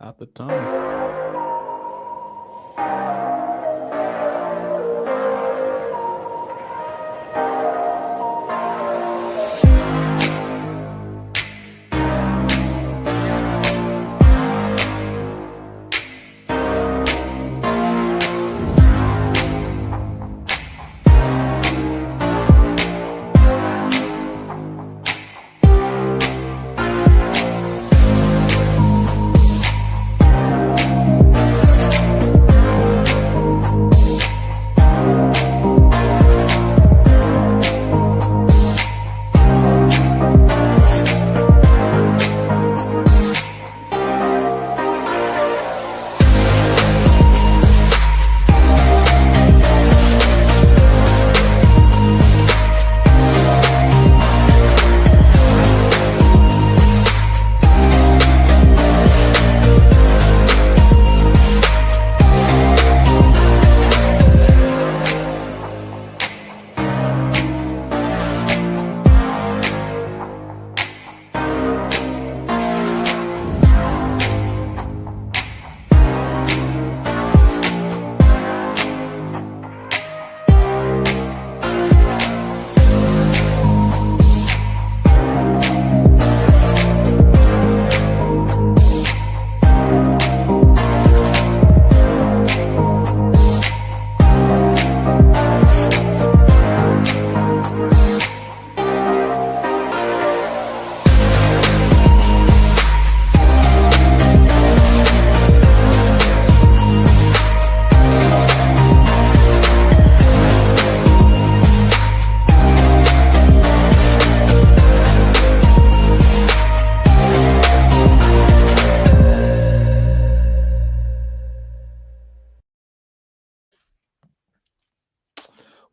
at the time.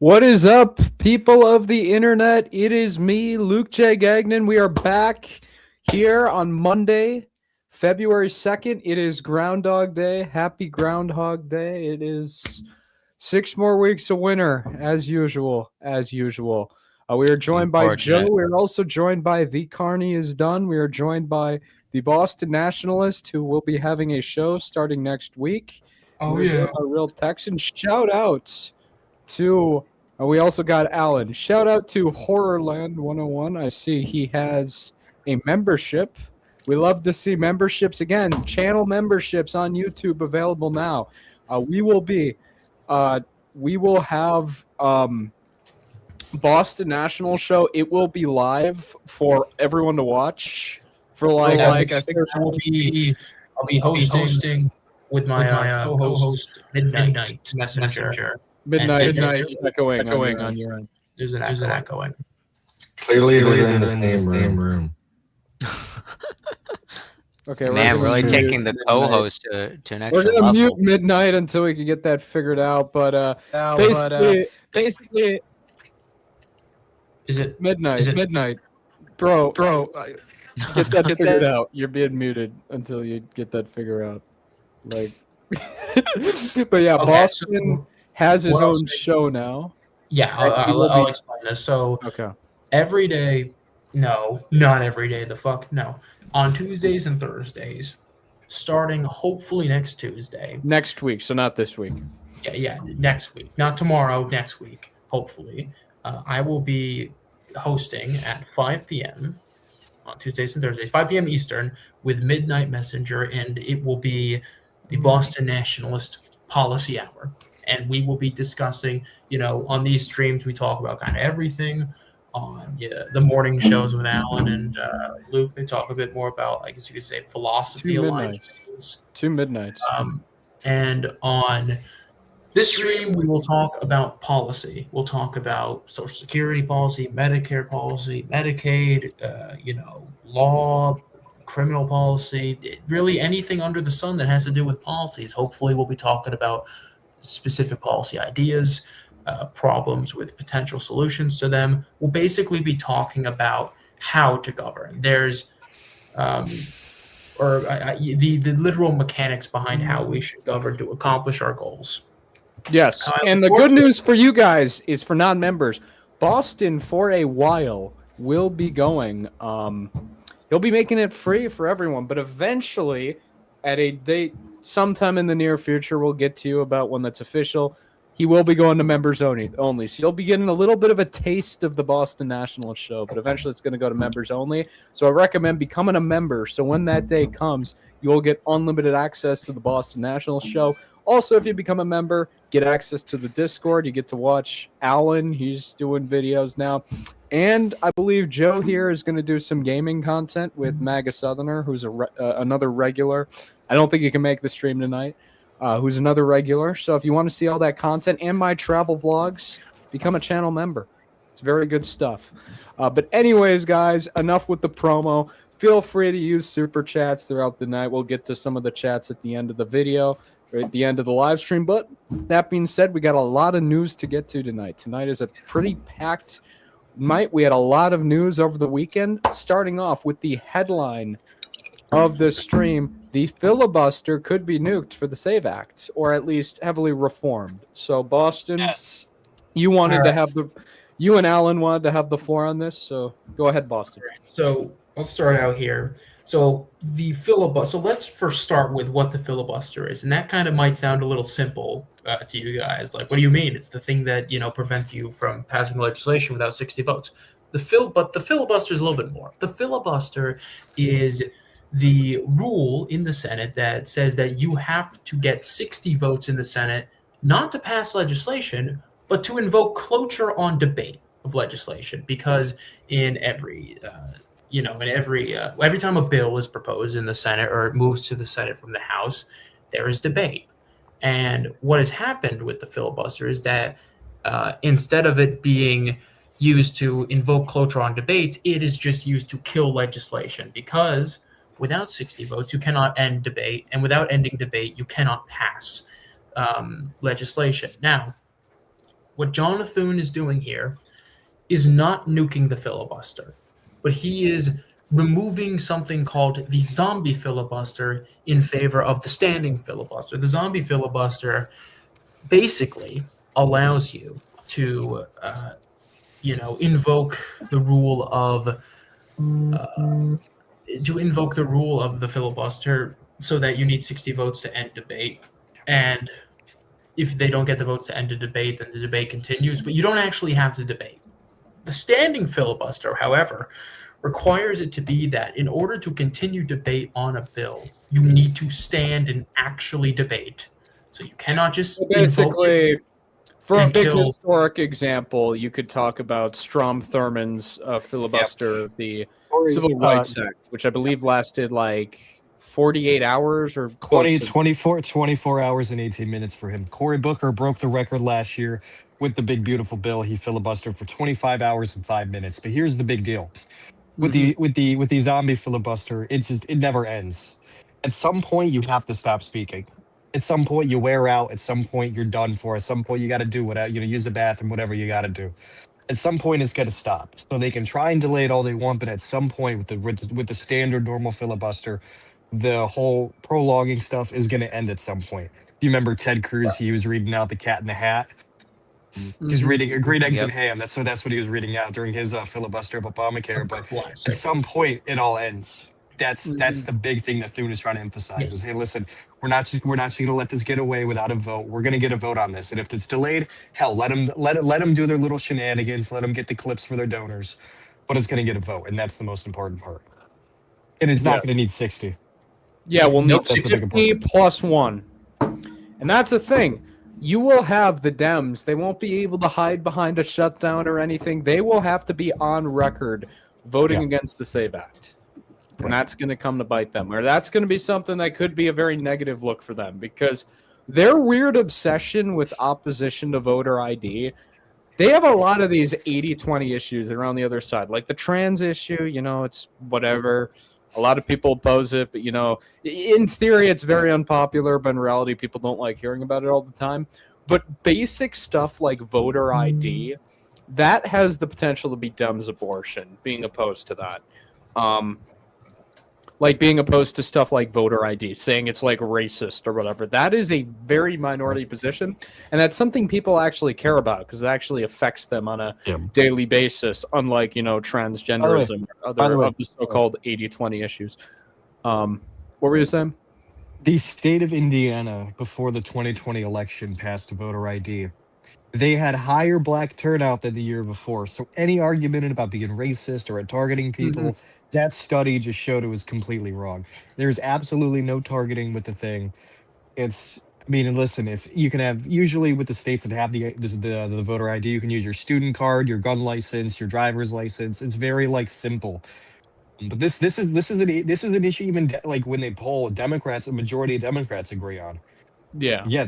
What is up, people of the internet? It is me, Luke J. Gagnon. We are back here on Monday, February 2nd. It is Groundhog Day. Happy Groundhog Day. It is 6 more weeks of winter, as usual. We are joined by Joe. We are also joined by The Carney is Done. We are joined by the Boston Nationalist, who will be having a show starting next week. Oh, yeah. A real Texan. Shout out to... we also got Alan. Shout out to Horrorland 101. I see he has a membership. We love to see memberships again. Channel memberships on YouTube available now. We will have Boston National Show. It will be live for everyone to watch. I think I'll be hosting with my co-host Midnight Messenger. Midnight echoing on your end. There's an echoing. Clearly, they're in the same room. Okay, man, really taking the co-host to an extra level. We're gonna mute Midnight until we can get that figured out. But basically, is it Midnight? Midnight, bro, get that figured out. You're being muted until you get that figured out. Like, but yeah, okay, Boston has his own show now. Yeah, I'll explain this. So, okay, every day, no, not every day. The fuck, no. On Tuesdays and Thursdays, starting hopefully next Tuesday. Next week, so not this week. Yeah, next week. Not tomorrow, next week, hopefully. I will be hosting at 5 p.m. on Tuesdays and Thursdays, 5 p.m. Eastern, with Midnight Messenger, and it will be the Boston Nationalist Policy Hour. And we will be discussing, on these streams, we talk about kind of everything. On the morning shows with Alan and Luke, they talk a bit more about, I guess you could say, philosophy of life. 2 midnights. And on this stream, we will talk about policy. We'll talk about Social Security policy, Medicare policy, Medicaid, law, criminal policy, really anything under the sun that has to do with policies. Hopefully, we'll be talking about specific policy ideas, problems with potential solutions to them. We'll basically be talking about how to govern. There's the literal mechanics behind how we should govern to accomplish our goals. Yes, and the good news for you guys is for non-members, Boston for a while will be going. He'll be making it free for everyone, but eventually at a date sometime in the near future. We'll get to you about when that's official. He will be going to members only. So you'll be getting a little bit of a taste of the Boston National show, but eventually it's going to go to members only. So I recommend becoming a member. So when that day comes, you will get unlimited access to the Boston National show. Also, if you become a member, get access to the Discord. You get to watch Alan. He's doing videos now. And I believe Joe here is going to do some gaming content with MAGA Southerner, who's another regular. I don't think he can make the stream tonight. Who's another regular. So if you want to see all that content and my travel vlogs, become a channel member. It's very good stuff. But anyways, guys, enough with the promo. Feel free to use super chats throughout the night. We'll get to some of the chats at the end of the video, or at the end of the live stream. But that being said, we got a lot of news to get to tonight. Tonight is a pretty packed night. We had a lot of news over the weekend, starting off with the headline of the stream. The filibuster could be nuked for the SAVE Act, or at least heavily reformed. So, Boston, Yes. you wanted to have you and Alan wanted to have the floor on this, so go ahead, Boston. So I'll start out here. So the filibuster. So let's first start with what the filibuster is, and that kind of might sound a little simple to you guys. Like, what do you mean? It's the thing that prevents you from passing legislation without 60 votes. But the filibuster is a little bit more. The filibuster is the rule in the Senate that says that you have to get 60 votes in the Senate not to pass legislation, but to invoke cloture on debate of legislation. Because in every time a bill is proposed in the Senate or it moves to the Senate from the House, there is debate. And what has happened with the filibuster is that instead of it being used to invoke cloture on debates, it is just used to kill legislation, because without 60 votes, you cannot end debate, and without ending debate, you cannot pass legislation. Now, what John Thune is doing here is not nuking the filibuster, but he is removing something called the zombie filibuster in favor of the standing filibuster. The zombie filibuster basically allows you to, invoke the rule of the filibuster, so that you need 60 votes to end debate. And if they don't get the votes to end the debate, then the debate continues, but you don't actually have to debate. The standing filibuster, however, requires it to be that in order to continue debate on a bill, you need to stand and actually debate. So you cannot just basically, for a big kill. historic example, you could talk about Strom Thurmond's filibuster of the Civil Rights Act, which I believe lasted like 48 hours or 24 hours and 18 minutes for him. Cory Booker broke the record last year with the big beautiful bill. He filibustered for 25 hours and 5 minutes. But here's the big deal. With the zombie filibuster, it never ends. At some point you have to stop speaking. At some point you wear out. At some point you're done for. At some point you got to do whatever, use the bathroom, whatever you got to do. At some point it's going to stop. So they can try and delay it all they want, but at some point with the standard normal filibuster, the whole prolonging stuff is going to end at some point. Do you remember Ted Cruz? He was reading out The Cat in the Hat. He's reading Green Eggs and Ham. That's what he was reading out during his filibuster of Obamacare. But at some point, it all ends. That's the big thing that Thune is trying to emphasize. Is, hey, listen, we're not just going to let this get away without a vote. We're going to get a vote on this, and if it's delayed, hell, let them do their little shenanigans. Let them get the clips for their donors, but it's going to get a vote, and that's the most important part. And it's not going to need 60. Yeah, we'll need 60 plus 1. And that's the thing. You will have the Dems. They won't be able to hide behind a shutdown or anything. They will have to be on record voting against the SAVE Act. And that's going to come to bite them. Or that's going to be something that could be a very negative look for them, because their weird obsession with opposition to voter ID, they have a lot of these 80-20 issues that are on the other side. Like the trans issue, it's whatever. A lot of people oppose it, but, in theory, it's very unpopular, but in reality, people don't like hearing about it all the time. But basic stuff like voter ID, that has the potential to be Dems abortion, being opposed to that. Like being opposed to stuff like voter ID, saying it's like racist or whatever. That is a very minority position, and that's something people actually care about, because it actually affects them on a daily basis, unlike, transgenderism or other of the so-called 80-20 issues. What were you saying? The state of Indiana, before the 2020 election, passed voter ID. They had higher black turnout than the year before. So any argument about being racist or targeting Mhm. people, that study just showed it was completely wrong. There's absolutely no targeting with the thing. I mean, and listen, if you can have, usually with the states that have the voter ID, you can use your student card, your gun license, your driver's license. It's very like simple. But this is an issue even like when they poll Democrats, a majority of Democrats agree on. Yeah. Yeah,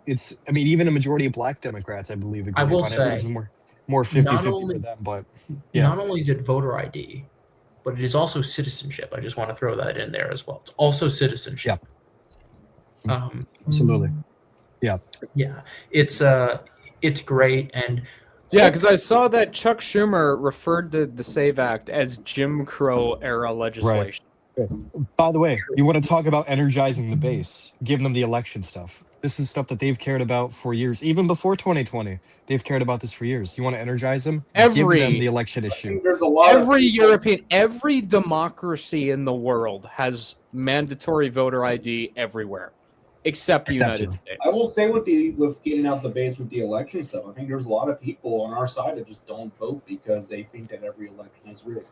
it's I mean even a majority of black Democrats I believe I agree will upon it. It's say, more not 50-50 with only them, but yeah. not only is it voter ID, but it is also citizenship. I just want to throw that in there as well. It's also Yeah. citizenship. Um, Absolutely. Yeah. yeah, it's great, and Yeah, because I hopefully, saw that Chuck Schumer referred to the SAVE Act as Jim Crow era Right. legislation. By the way, you want to talk about energizing the base, giving them the election stuff. This is stuff that they've cared about for years. Even before 2020, they've cared about this for years. You want to energize them? Give them the Every election issue. There's a lot of every people- European, every democracy in the world has mandatory voter ID everywhere, except the Except United you. States. I will say with getting out the base with the election stuff, I think there's a lot of people on our side that just don't vote because they think that every election is rigged.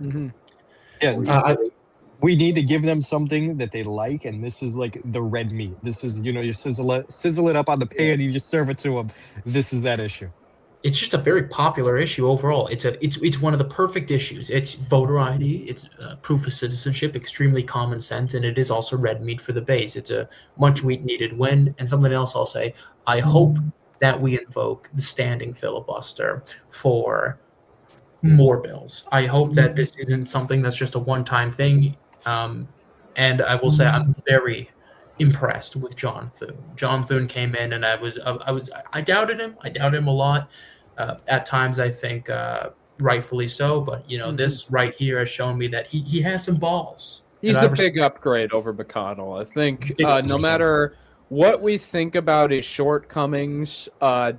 Mhm. Yeah, I- we need to give them something that they like, and this is like the red meat. This is, you sizzle it up on the pan, you just serve it to them. This is that issue. it's just a very popular issue overall. It's one of the perfect issues. It's voter ID. It's proof of citizenship. Extremely common sense, and it is also red meat for the base. It's a much needed win. And something else I'll say: I hope that we invoke the standing filibuster for more bills. I hope that this isn't something that's just a one-time thing. And I will say I'm very impressed with John Thune. John Thune came in, and I doubted him. I doubted him a lot. At times, I think rightfully so. But this right here has shown me that he has some balls. He's And a big upgrade over McConnell. I think Big no 100%. matter what we think about his shortcomings, I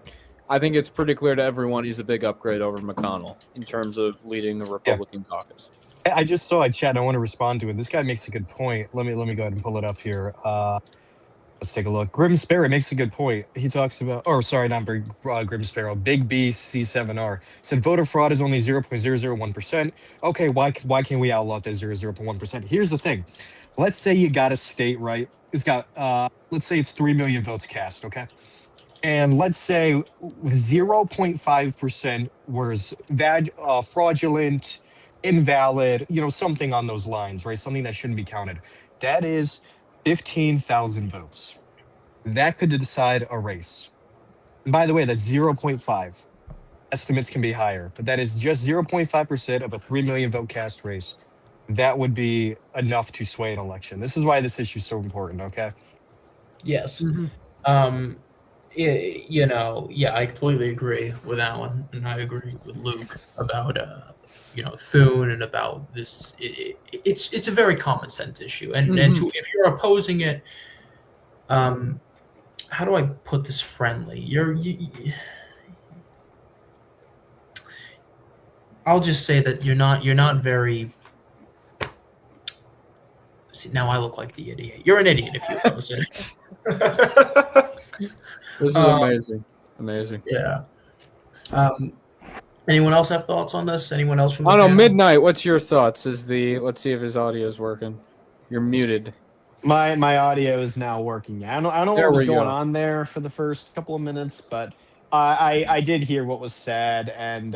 think it's pretty clear to everyone he's a big upgrade over McConnell in terms of leading the Republican caucus. I just saw a chat. I want to respond to it. This guy makes a good point. Let me go ahead and pull it up here. Let's take a look. Grim Sparrow makes a good point. He talks about, or sorry, not Grim Sparrow. Big B C7R said voter fraud is only 0.001%. Okay, why can't we outlaw that 0.1%? Here's the thing. Let's say you got a state, right? It's got let's say it's 3 million votes cast, okay? And let's say 0.5% was fraudulent, invalid, something on those lines, right? Something that shouldn't be counted. That is 15,000 votes. That could decide a race. And by the way, that's 0.5. Estimates can be higher, but that is just 0.5% of a 3 million vote cast race. That would be enough to sway an election. This is why this issue is so important, okay? Yes. Mm-hmm. I completely agree with Alan, and I agree with Luke about Thune and about this. It's a very common sense issue, and if you're opposing it, how do I put this friendly? I'll just say that you're not very. See, now I look like the idiot. You're an idiot if you oppose it. This is amazing. Amazing. Yeah. Anyone else have thoughts on this? Anyone else from the I don't know, panel? Midnight, what's your thoughts? Let's see if his audio is working. You're muted. My audio is now working. I don't know There what was we going go. on there for the first couple of minutes, but I did hear what was said, and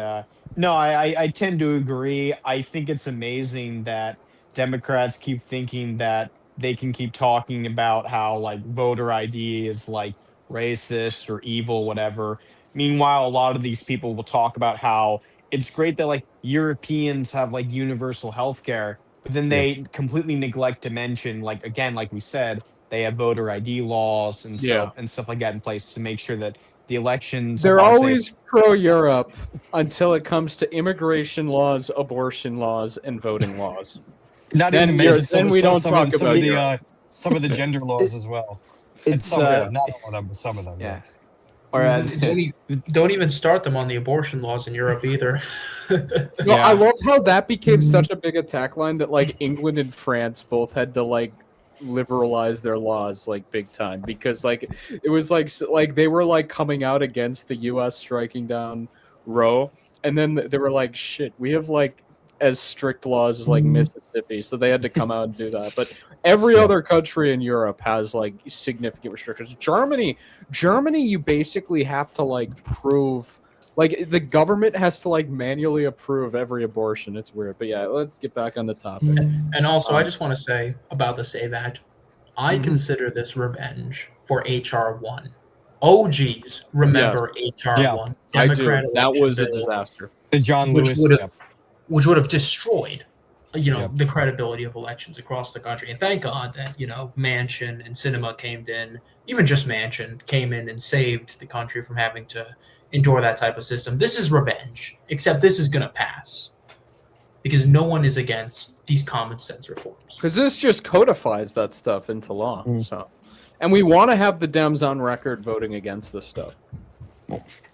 no, I tend to agree. I think it's amazing that Democrats keep thinking that they can keep talking about how like voter ID is like racist or evil, whatever. Meanwhile, a lot of these people will talk about how it's great that like Europeans have like universal health care, but then Yeah. they completely neglect to mention, like again, like we said, they have voter ID laws and Yeah. stuff like that in place to make sure that the elections They're are safe. always pro-Europe until it comes to immigration laws, abortion laws, and voting laws. Not Then even you're- mention then we don't talk some about of the Europe. some of the gender laws as well. And It's some, not all of them, but some of them. yeah. Or Don't even start them on the abortion laws in Europe either. No, Yeah. I love how that became such a big attack line that like England and France both had to like liberalize their laws like big time, because like it was like they were like coming out against the U.S. striking down Roe, and then they were like, shit, we have like as strict laws as like Mississippi, so they had to come out and do that. But every other country in Europe has like significant restrictions. Germany, you basically have to like prove. Like the government has to like manually approve every abortion. It's weird, but yeah, let's get back on the topic. And also, I just want to say about the SAVE Act, I consider this revenge for HR 1. Oh, geez, remember HR 1? I do. Democrat That election was a bill, disaster. The John which Lewis. which would have destroyed, the credibility of elections across the country. And thank God that, Manchin and Sinema came in, even just Manchin came in and saved the country from having to endure that type of system. This is revenge, except this is going to pass because no one is against these common sense reforms. Because this just codifies that stuff into law. So, and we want to have the Dems on record voting against this stuff.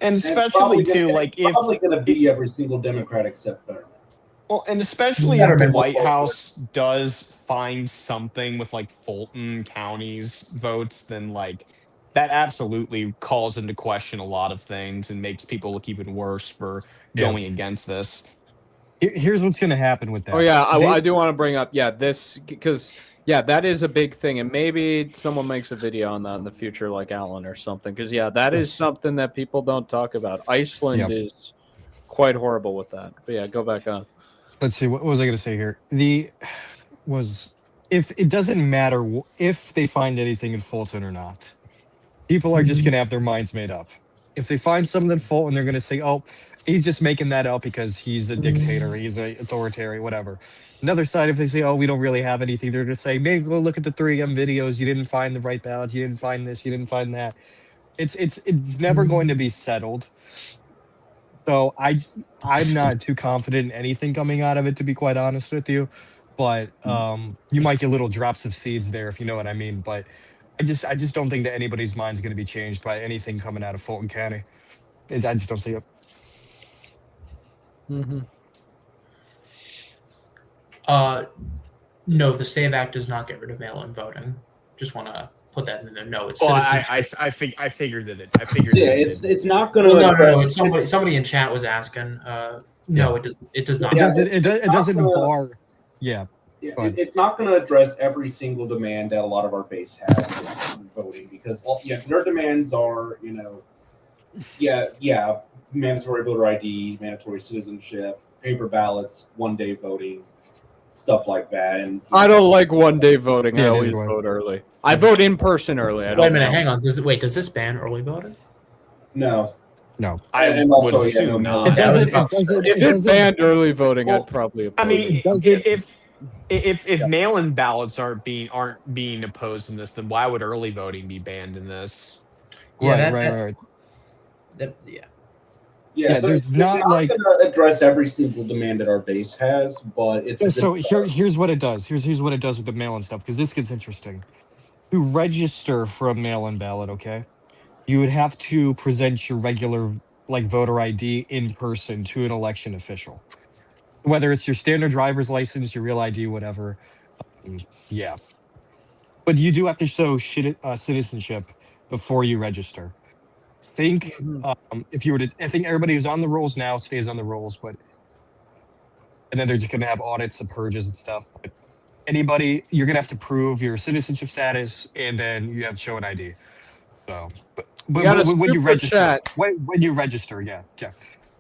And especially too, like if probably going to be every single Democrat except Thurman. Well, and especially if the White House does find something with like Fulton County's votes, then like that absolutely calls into question a lot of things and makes people look even worse for going against this. Here's what's going to happen with that. Oh yeah, I do want to bring up this because that is a big thing, and maybe someone makes a video on that in the future, like Alan or something. Because that is something that people don't talk about. Iceland is quite horrible with that. But yeah, go back on. Let's see. What was I going to say here? If it doesn't matter if they find anything in Fulton or not, people are just going to have their minds made up. If they find something in Fulton, they're going to say, "Oh, he's just making that up because he's a dictator, he's an authoritarian, whatever." Another side, if they say, "Oh, we don't really have anything," they're going to say, "Maybe go look at the 3M videos. You didn't find the right ballots. You didn't find this. You didn't find that." It's never going to be settled. So I'm not too confident in anything coming out of it, to be quite honest with you. But you might get little drops of seeds there, if you know what I mean. But I just don't think that anybody's mind's going to be changed by anything coming out of Fulton County. I just don't see it. No, the SAVE Act does not get rid of mail-in voting. Just want to put that in there. No, it's I figured that it. I figured. Yeah, it's not going to. No. Somebody in chat was asking. No, it does. It does not. It doesn't bar. Yeah. It's not going to address every single demand that a lot of our base has in voting, because their demands are, mandatory voter ID, mandatory citizenship, paper ballots, one-day voting, stuff like that. And I don't like one-day voting. I always vote early. I vote in person early. Wait a minute, hang on. Does this ban early voting? No. I would assume not. It doesn't. If it banned early voting, I'd probably oppose it. If mail-in ballots aren't being opposed in this, then why would early voting be banned in this? Right. Yeah, so there's it's not going to address every single demand that our base has, but it's so here's what it does. Here's what it does with the mail-in stuff, because this gets interesting. To register for a mail-in ballot, okay, you would have to present your regular voter ID in person to an election official, whether it's your standard driver's license, your real ID, whatever. But you do have to show citizenship before you register. Think if you were to, I think everybody who's on the rolls now stays on the rolls, and then they're just going to have audits and purges and stuff. But anybody, you're going to have to prove your citizenship status, and then you have to show an ID. So, but when you register, yeah.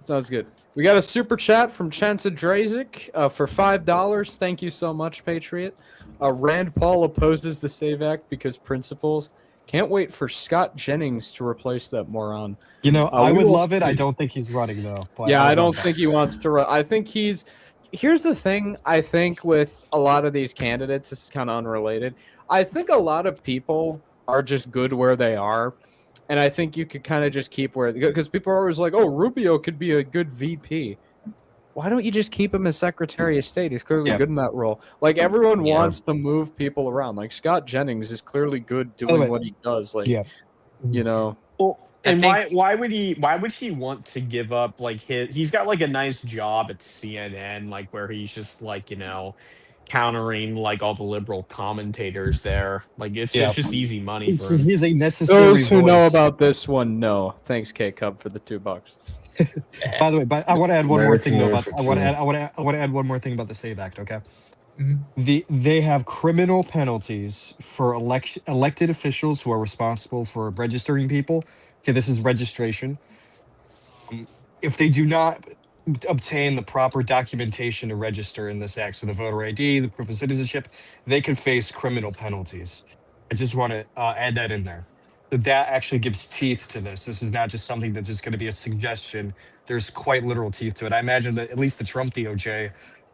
Sounds good. We got a super chat from Chansa Drazik for $5. Thank you so much, Patriot. Rand Paul opposes the SAVE Act because principles. Can't wait for Scott Jennings to replace that moron. I would love it. I don't think he's running, though. But I don't think he wants to run. I think he's... Here's the thing, I think, with a lot of these candidates, this is kind of unrelated. I think a lot of people are just good where they are. And I think you could kind of just keep where... Because people are always like, oh, Rubio could be a good VP. Why don't you just keep him as Secretary of State? He's clearly good in that role. Like, everyone wants to move people around. Like, Scott Jennings is clearly good doing what he does. Like, Well, and why would he want to give up he's got a nice job at CNN, where he's just countering like all the liberal commentators there. Like it's just easy money for him. He's a necessary Those who know voice. about this one know. Thanks, K Cub, for the $2. By the way, but I want to add one more thing though. American I want to add one more thing about the SAVE Act. Okay. Mhm. They have criminal penalties for elected officials who are responsible for registering people. Okay, this is registration. If they do not obtain the proper documentation to register in this act, so the voter ID, the proof of citizenship, they could face criminal penalties. I just want to add that in there. That actually gives teeth to this. This is not just something that's just going to be a suggestion. There's quite literal teeth to it. I imagine that at least the Trump DOJ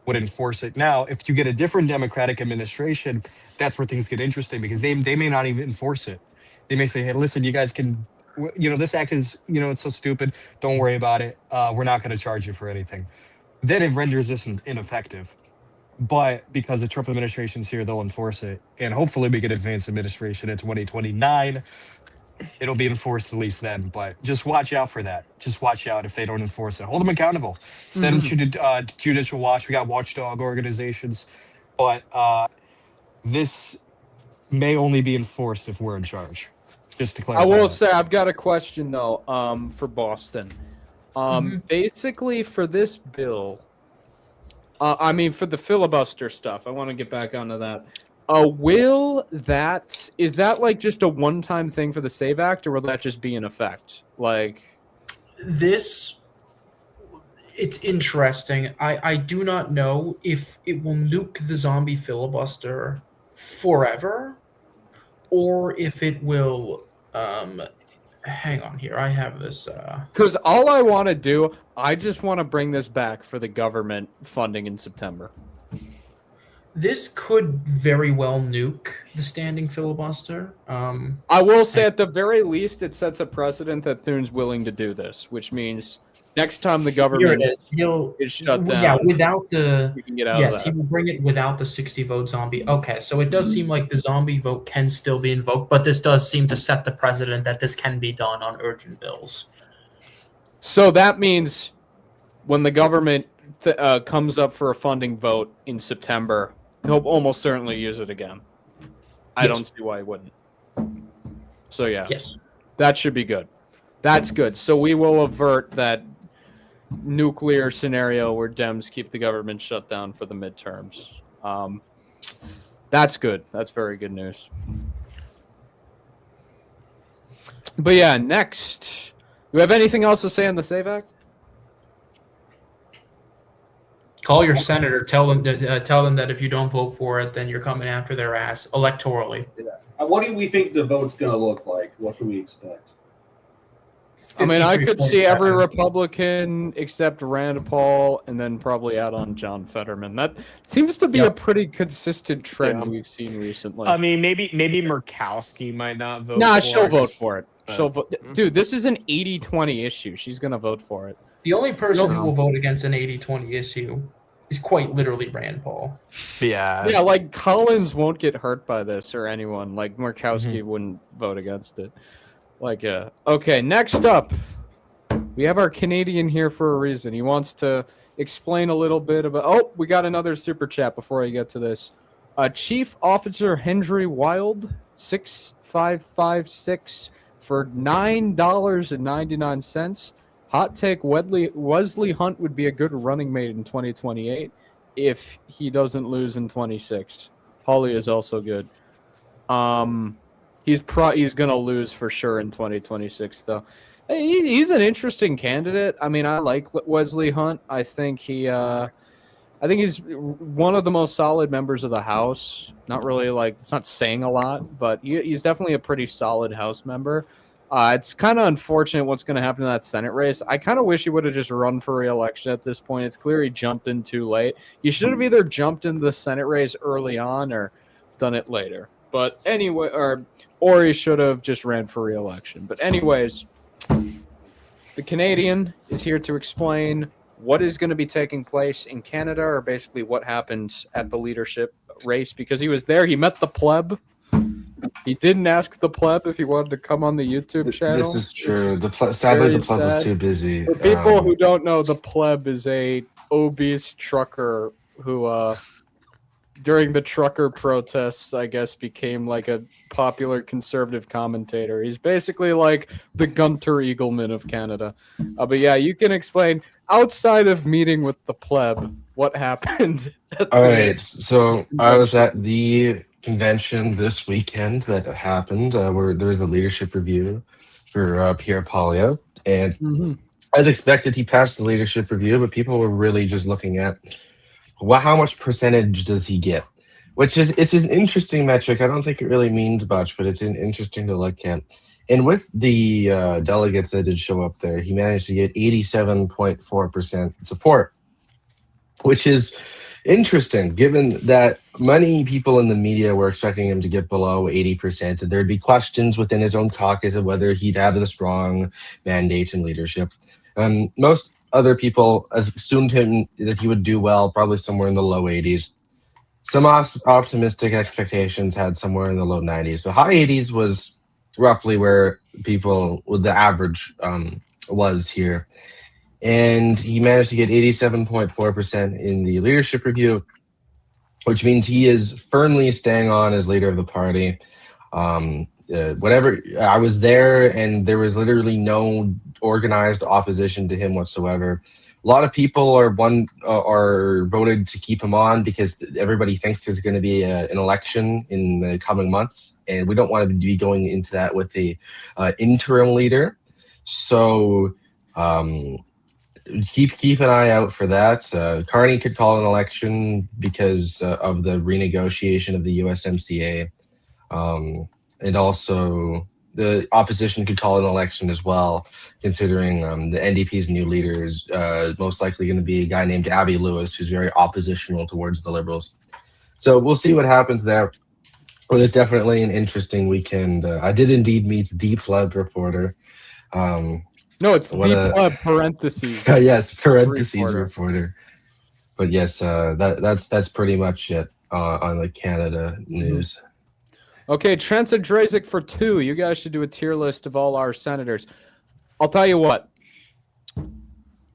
would enforce it. Now, if you get a different Democratic administration, that's where things get interesting because they may not even enforce it. They may say, hey, listen, you guys can, this act is, it's so stupid. Don't worry about it. We're not going to charge you for anything. Then it renders this ineffective. But because the Trump administration's here, they'll enforce it. And hopefully we get advanced administration in 2029. It'll be enforced at least then. But just watch out for that. Just watch out if they don't enforce it. Hold them accountable. Send them to Judicial Watch. We got watchdog organizations. But this may only be enforced if we're in charge. Just to clarify. I will that. say I've got a question though. For Boston, basically for this bill, for the filibuster stuff. I want to get back onto that. Is that like just a one-time thing for the SAVE Act, or will that just be in effect? Like It's interesting. I do not know if it will nuke the zombie filibuster forever, or if it will. Hang on here. I have this. because all I want to do, I just want to bring this back for the government funding in September. This could very well nuke the standing filibuster. I will say at the very least, it sets a precedent that Thune's willing to do this, which means next time the Here government it is. He'll is shut down, Yeah, without the. we can get out of Yes, that. he will bring it without the 60 vote zombie. Okay, so it does seem like the zombie vote can still be invoked, but this does seem to set the precedent that this can be done on urgent bills. So that means when the government comes up for a funding vote in September, he'll almost certainly use it again. I don't see why he wouldn't. So yeah, Yes. that should be good. That's good. So we will avert that nuclear scenario where Dems keep the government shut down for the midterms. That's good. That's very good news. But yeah, next. Do you have anything else to say on the SAVE Act? Call your senator. Tell them that if you don't vote for it, then you're coming after their ass electorally. What do we think the vote's going to look like? What should we expect? I mean, I could see every 53-47. Republican except Rand Paul, and then probably add on John Fetterman. That seems to be a pretty consistent trend we've seen recently. I mean, maybe Murkowski might not vote. Nah, for she'll it, vote for it. but- She'll vote. Dude, this is an 80-20 issue. She's gonna vote for it. The only person who will vote against an 80-20 issue is quite literally Rand Paul. Yeah. Yeah, like Collins won't get hurt by this, or anyone. Like Murkowski wouldn't vote against it. Like, okay, next up, we have our Canadian here for a reason. He wants to explain a little bit about. Oh, we got another super chat before I get to this. Chief Officer Henry Wild, 6556 for $9.99. Hot take: Wesley Hunt would be a good running mate in 2028 if he doesn't lose in 26. Holly is also good. He's gonna lose for sure in 2026 though. He's an interesting candidate. I mean, I like Wesley Hunt. I think he's one of the most solid members of the House. Not really it's not saying a lot, but he's definitely a pretty solid House member. It's kind of unfortunate what's going to happen in that Senate race. I kind of wish he would have just run for re-election at this point. It's clear he jumped in too late. You should have either jumped into the Senate race early on or done it later. But anyway, or he should have just ran for re-election. But anyways, the Canadian is here to explain what is going to be taking place in Canada, or basically what happened at the leadership race, because he was there. He met the pleb. He didn't ask the pleb if he wanted to come on the YouTube channel. This is true. Sadly, Very the pleb was sad. too busy. For people who don't know, the pleb is a obese trucker who during the trucker protests, I guess, became like a popular conservative commentator. He's basically like the Gunter Eagleman of Canada. But yeah, you can explain outside of meeting with the pleb what happened. At All the right, so I was convention. at the convention this weekend that happened, where there was a leadership review for Pierre Polyev, and Mhm. as expected, he passed the leadership review, but people were really just looking at how much percentage does he get, which is it's an interesting metric. I don't think it really means much, but it's interesting to look at. And with the delegates that did show up there, he managed to get 87.4% support, which is interesting given that many people in the media were expecting him to get below 80%, and there'd be questions within his own caucus of whether he'd have the strong mandate and leadership. Most other people assumed him that he would do well, probably somewhere in the low 80s. Some optimistic expectations had somewhere in the low 90s. So high 80s was roughly where the average was here. And he managed to get 87.4% in the leadership review, which means he is firmly staying on as leader of the party. Whatever, I was there, and there was literally no organized opposition to him whatsoever. A lot of people are voted to keep him on because everybody thinks there's going to be an election in the coming months, and we don't want to be going into that with a interim leader. So keep an eye out for that. Carney could call an election because of the renegotiation of the USMCA. And also the opposition could call an election as well, considering the NDP's new leader is most likely going to be a guy named Abby Lewis, who's very oppositional towards the Liberals. So we'll see what happens there. But it's definitely an interesting weekend. I did indeed meet the pleb reporter. No, it's the pleb parentheses. Yes, parentheses reporter. But yes, that's pretty much it on the Canada news. Okay, Trent and Drazik for 2. You guys should do a tier list of all our senators. I'll tell you what.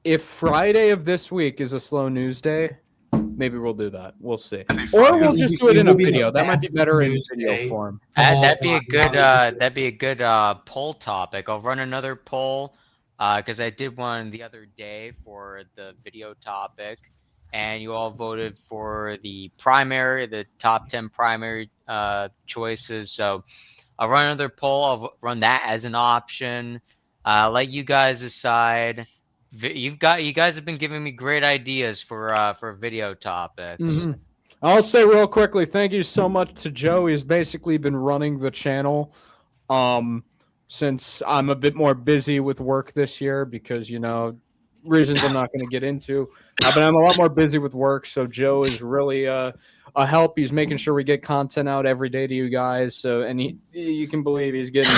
If Friday of this week is a slow news day, maybe we'll do that. We'll see. Or we'll just do it in a video. That might be better in video form. That'd be a good poll topic. I'll run another poll because I did one the other day for the video topic, and you all voted for the top 10 primary choices. So I'll run another poll. I'll run that as an option. Let you guys decide. You guys have been giving me great ideas for video topics. Mm-hmm. I'll say real quickly, thank you so much to Joe. He's basically been running the channel since I'm a bit more busy with work this year because, reasons I'm not going to get into. But I'm a lot more busy with work, so Joe is really a help. He's making sure we get content out every day to you guys. So, and you can believe he's getting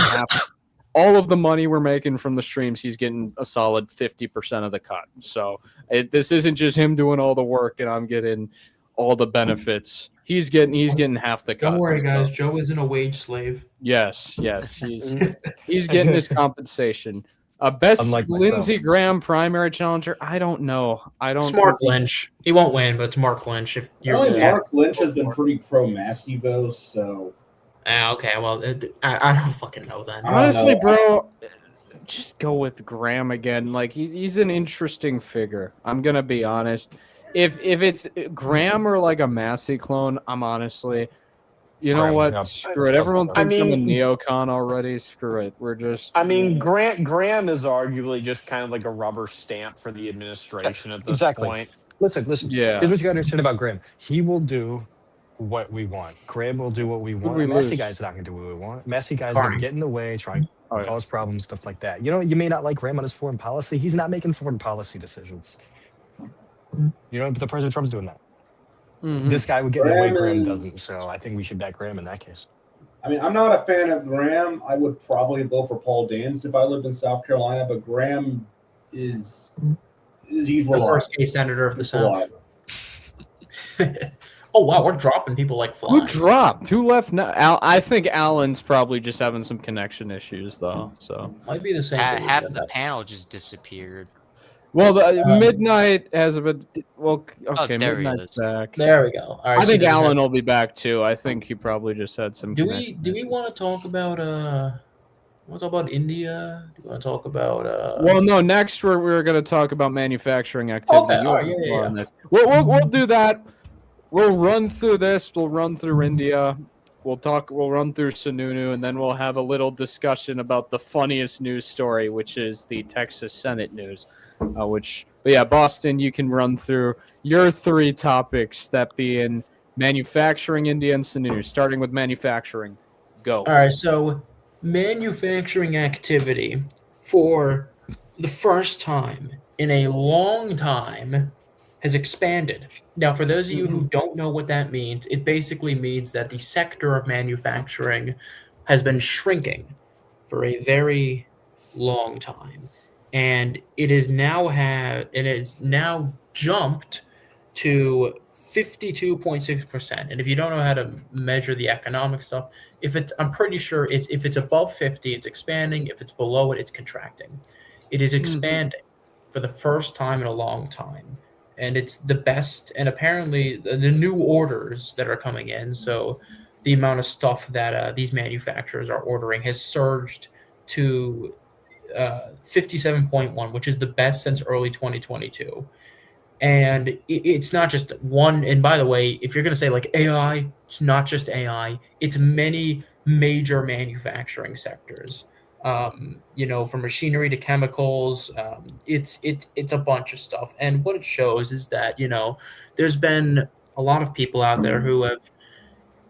all of the money we're making from the streams. He's getting a solid 50% of the cut. So this isn't just him doing all the work and I'm getting all the benefits. He's getting half the cut. Don't worry, guys. Joe isn't a wage slave. Yes. He's getting his compensation. Best Lindsey Graham primary challenger. I don't know. It's Mark Lynch. He won't win, but it's Mark Lynch. If Mark Lynch has been pretty pro-Massey though, so. Okay. Well, I don't fucking know then. Honestly, bro, just go with Graham again. Like he's an interesting figure. I'm gonna be honest. If it's Graham or like a Massey clone, I'm honestly. You know what? Yeah. Screw it. Everyone thinks I'm a neocon already. Screw it. We're just. Graham is arguably just kind of like a rubber stamp for the administration at this point. Listen. Yeah. Here's what you got to understand about Graham. He will do what we want. Graham will do what we want. Massey guy's not going to do what we want. Massey guy's going to get in the way, try and cause problems, stuff like that. You may not like Graham on his foreign policy. He's not making foreign policy decisions. The President Trump's doing that. Mm-hmm. This guy would get in the way, Graham doesn't. So I think we should back Graham in that case. I mean, I'm not a fan of Graham. I would probably vote for Paul Daines if I lived in South Carolina, but Graham he's the first case senator of the South. Oh wow, we're dropping people like flies. Who dropped? Who left now? I think Alan's probably just having some connection issues though. So might be the same. Half the panel just disappeared. Well, the midnight has a bit. Well, okay, there he midnight's is. back. There we go. All right. I think so Alan will be back too. I think he probably just had some. do connection we want to talk about India? Do you want to talk about Well, no. Next, we're going to talk about manufacturing activity. Okay, You all have right, the yeah, floor yeah, on this. We'll do that. We'll run through this. We'll run through India. We'll run through Sununu, and then we'll have a little discussion about the funniest news story, which is the Texas Senate news. But yeah, Boston, you can run through your 3 topics, that being manufacturing, India, and Sununu. Starting with manufacturing, go. All right, so manufacturing activity for the first time in a long time has expanded. Now, for those of you who don't know what that means, it basically means that the sector of manufacturing has been shrinking for a very long time, and it is now jumped to 52.6%. And if you don't know how to measure the economic stuff, I'm pretty sure if it's above 50, it's expanding. If it's below it, it's contracting. It is expanding for the first time in a long time. And it's the best. And apparently the new orders that are coming in, so the amount of stuff that these manufacturers are ordering has surged to 57.1, which is the best since early 2022. And it's not just one. And by the way, if you're going to say like AI, it's not just AI. It's many major manufacturing sectors. From machinery to chemicals, it's a bunch of stuff. And what it shows is that there's been a lot of people out there who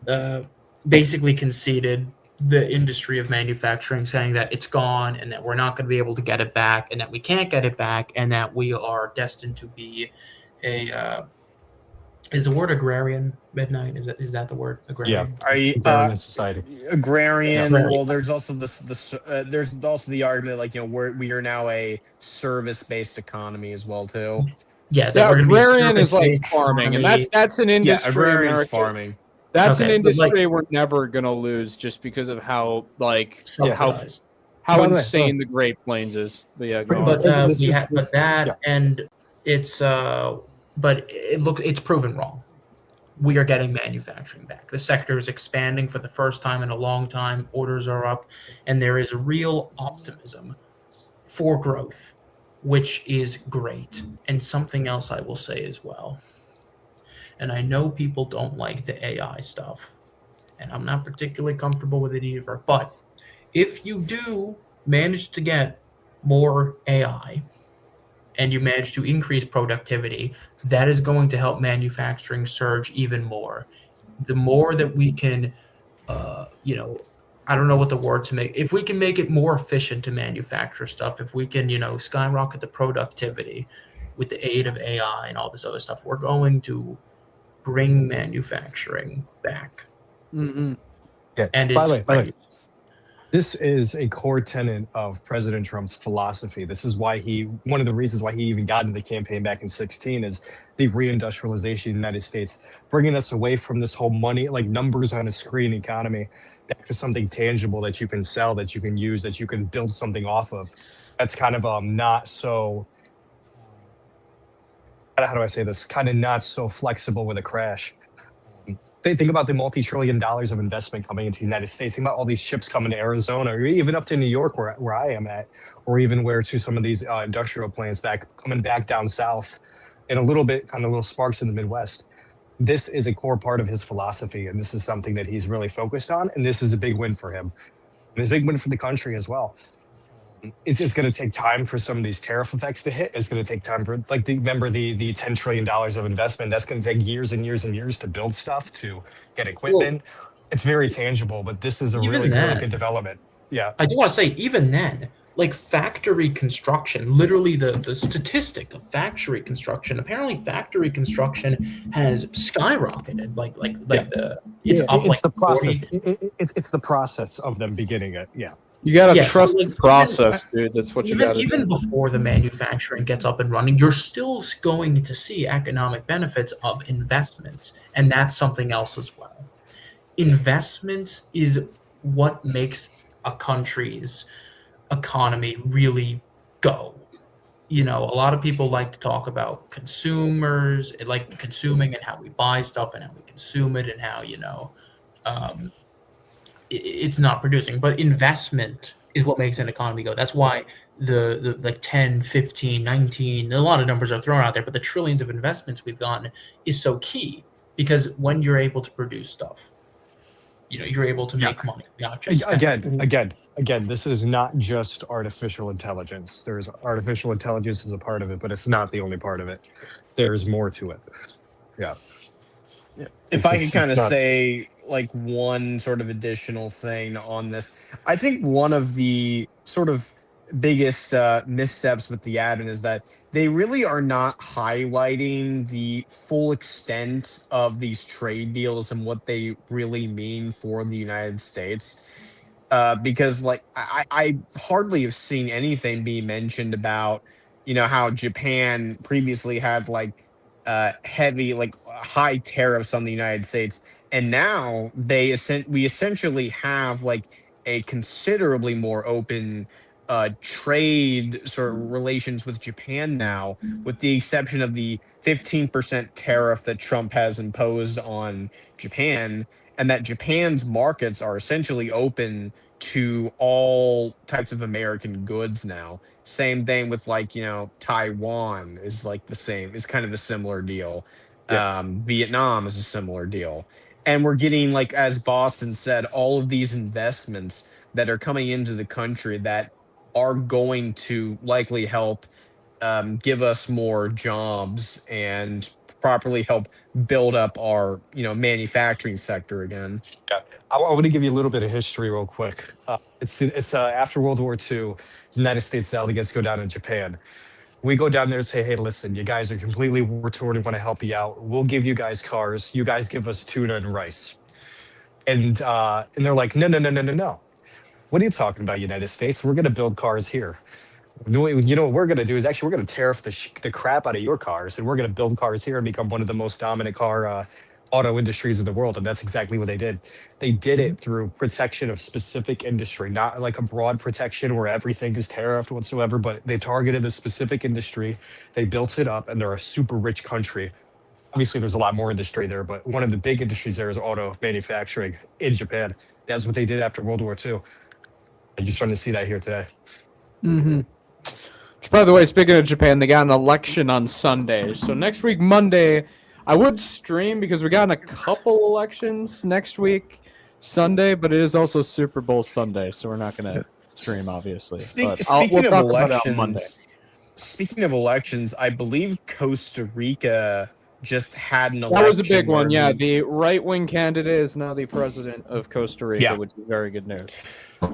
have basically conceded the industry of manufacturing, saying that it's gone and that we're not going to be able to get it back and that we can't get it back and that we are destined to be is the word agrarian midnight? Is that the word agrarian? Agrarian society. Agrarian. Yeah. Well, there's also there's also the argument like we are now a service-based economy as well too. Yeah, Yeah, we're going to be a agrarian is like service-based farming, and economy. that's an industry. agrarian's America, farming. That's an Okay, but, industry we're never gonna lose just because of how Subsidized. how By the way, insane the Great Plains is. But yeah, go on. But Yeah. and it's it's proven wrong. We are getting manufacturing back. The sector is expanding for the first time in a long time. Orders are up, and there is real optimism for growth, which is great. And something else I will say as well. And I know people don't like the AI stuff, and I'm not particularly comfortable with it either. But if you do manage to get more AI and you manage to increase productivity, that is going to help manufacturing surge even more. The more that we can, I don't know what the word to make. If we can make it more efficient to manufacture stuff, if we can, skyrocket the productivity with the aid of AI and all this other stuff, we're going to bring manufacturing back. Mm-hmm. Yeah. And By it's the way, great. this is a core tenet of President Trump's philosophy. This is why one of the reasons why he even got into the campaign back in 2016 is the reindustrialization of the United States, bringing us away from this whole money, like numbers on a screen economy, back to something tangible that you can sell, that you can use, that you can build something off of. That's kind of not so, how do I say this? Kind of not so flexible with a crash. Think about the multi-trillion dollars of investment coming into the United States. Think about all these ships coming to Arizona, or even up to New York, where I am at, or even where to some of these industrial plants coming back down south, and a little sparks in the Midwest. This is a core part of his philosophy, and this is something that he's really focused on, and this is a big win for him. And it's a big win for the country as well. It's just going to take time for some of these tariff effects to hit. It's going to take time for, remember the $10 trillion of investment. That's going to take years and years and years to build stuff, to get equipment. It's very tangible, but this is a really good development. Yeah. I do want to say, even then, like factory construction, literally the statistic of factory construction, apparently factory construction has skyrocketed. It's the process. It's the process of them beginning it. Yeah. You gotta trust the process, dude. That's what you gotta do. Before the manufacturing gets up and running, you're still going to see economic benefits of investments, and that's something else as well. Investments is what makes a country's economy really go. a lot of people like to talk about consumers, like consuming and how we buy stuff and how we consume it and how, um, it's not producing. But investment is what makes an economy go. That's why the like 10, 15, 19, a lot of numbers are thrown out there, but the trillions of investments we've gotten is so key because when you're able to produce stuff, you're able to Yeah. make money, not just spend. Again, this is not just artificial intelligence. There's artificial intelligence as a part of it, but it's not the only part of it. There's more to it. Yeah. If I could kind It's of not. say like one sort of additional thing on this, I think one of the sort of biggest missteps with the admin is that they really are not highlighting the full extent of these trade deals and what they really mean for the United States. Because like I hardly have seen anything be mentioned about how Japan previously had like heavy like high tariffs on the United States, and now we essentially have like a considerably more open trade sort of relations with Japan now, with the exception of the 15% tariff that Trump has imposed on Japan, and that Japan's markets are essentially open to all types of American goods now. Same thing with like, Taiwan is like the same, is kind of a similar deal. Yeah. Vietnam is a similar deal. And we're getting, like, as Boston said, all of these investments that are coming into the country that are going to likely help give us more jobs and properly help build up our, manufacturing sector again. Yeah. I want to give you a little bit of history real quick. It's after World War II, United States delegates go down to Japan. We go down there and say, hey, listen, you guys are completely war torn and want to help you out. We'll give you guys cars. You guys give us tuna and rice. And they're like, no, no, no, no, no, no. What are you talking about, United States? We're going to build cars here. What we're going to do is actually we're going to tariff the crap out of your cars, and we're going to build cars here and become one of the most dominant car auto industries in the world. And that's exactly what they did. They did it through protection of specific industry, not like a broad protection where everything is tariffed whatsoever, but they targeted a specific industry. They built it up, and they're a super rich country. Obviously, there's a lot more industry there, but one of the big industries there is auto manufacturing in Japan. That's what they did after World War II. I'm just starting to see that here today. Mm-hmm. Which, by the way, speaking of Japan, they got an election on Sunday. So next week, Monday, I would stream because we got a couple elections next week, Sunday, but it is also Super Bowl Sunday, so we're not going to stream, obviously. But Speaking we'll of talk about it on Monday. elections, I believe Costa Rica just had an election. That was a big one, where yeah. The right-wing candidate is now the president of Costa Rica, which is very good news.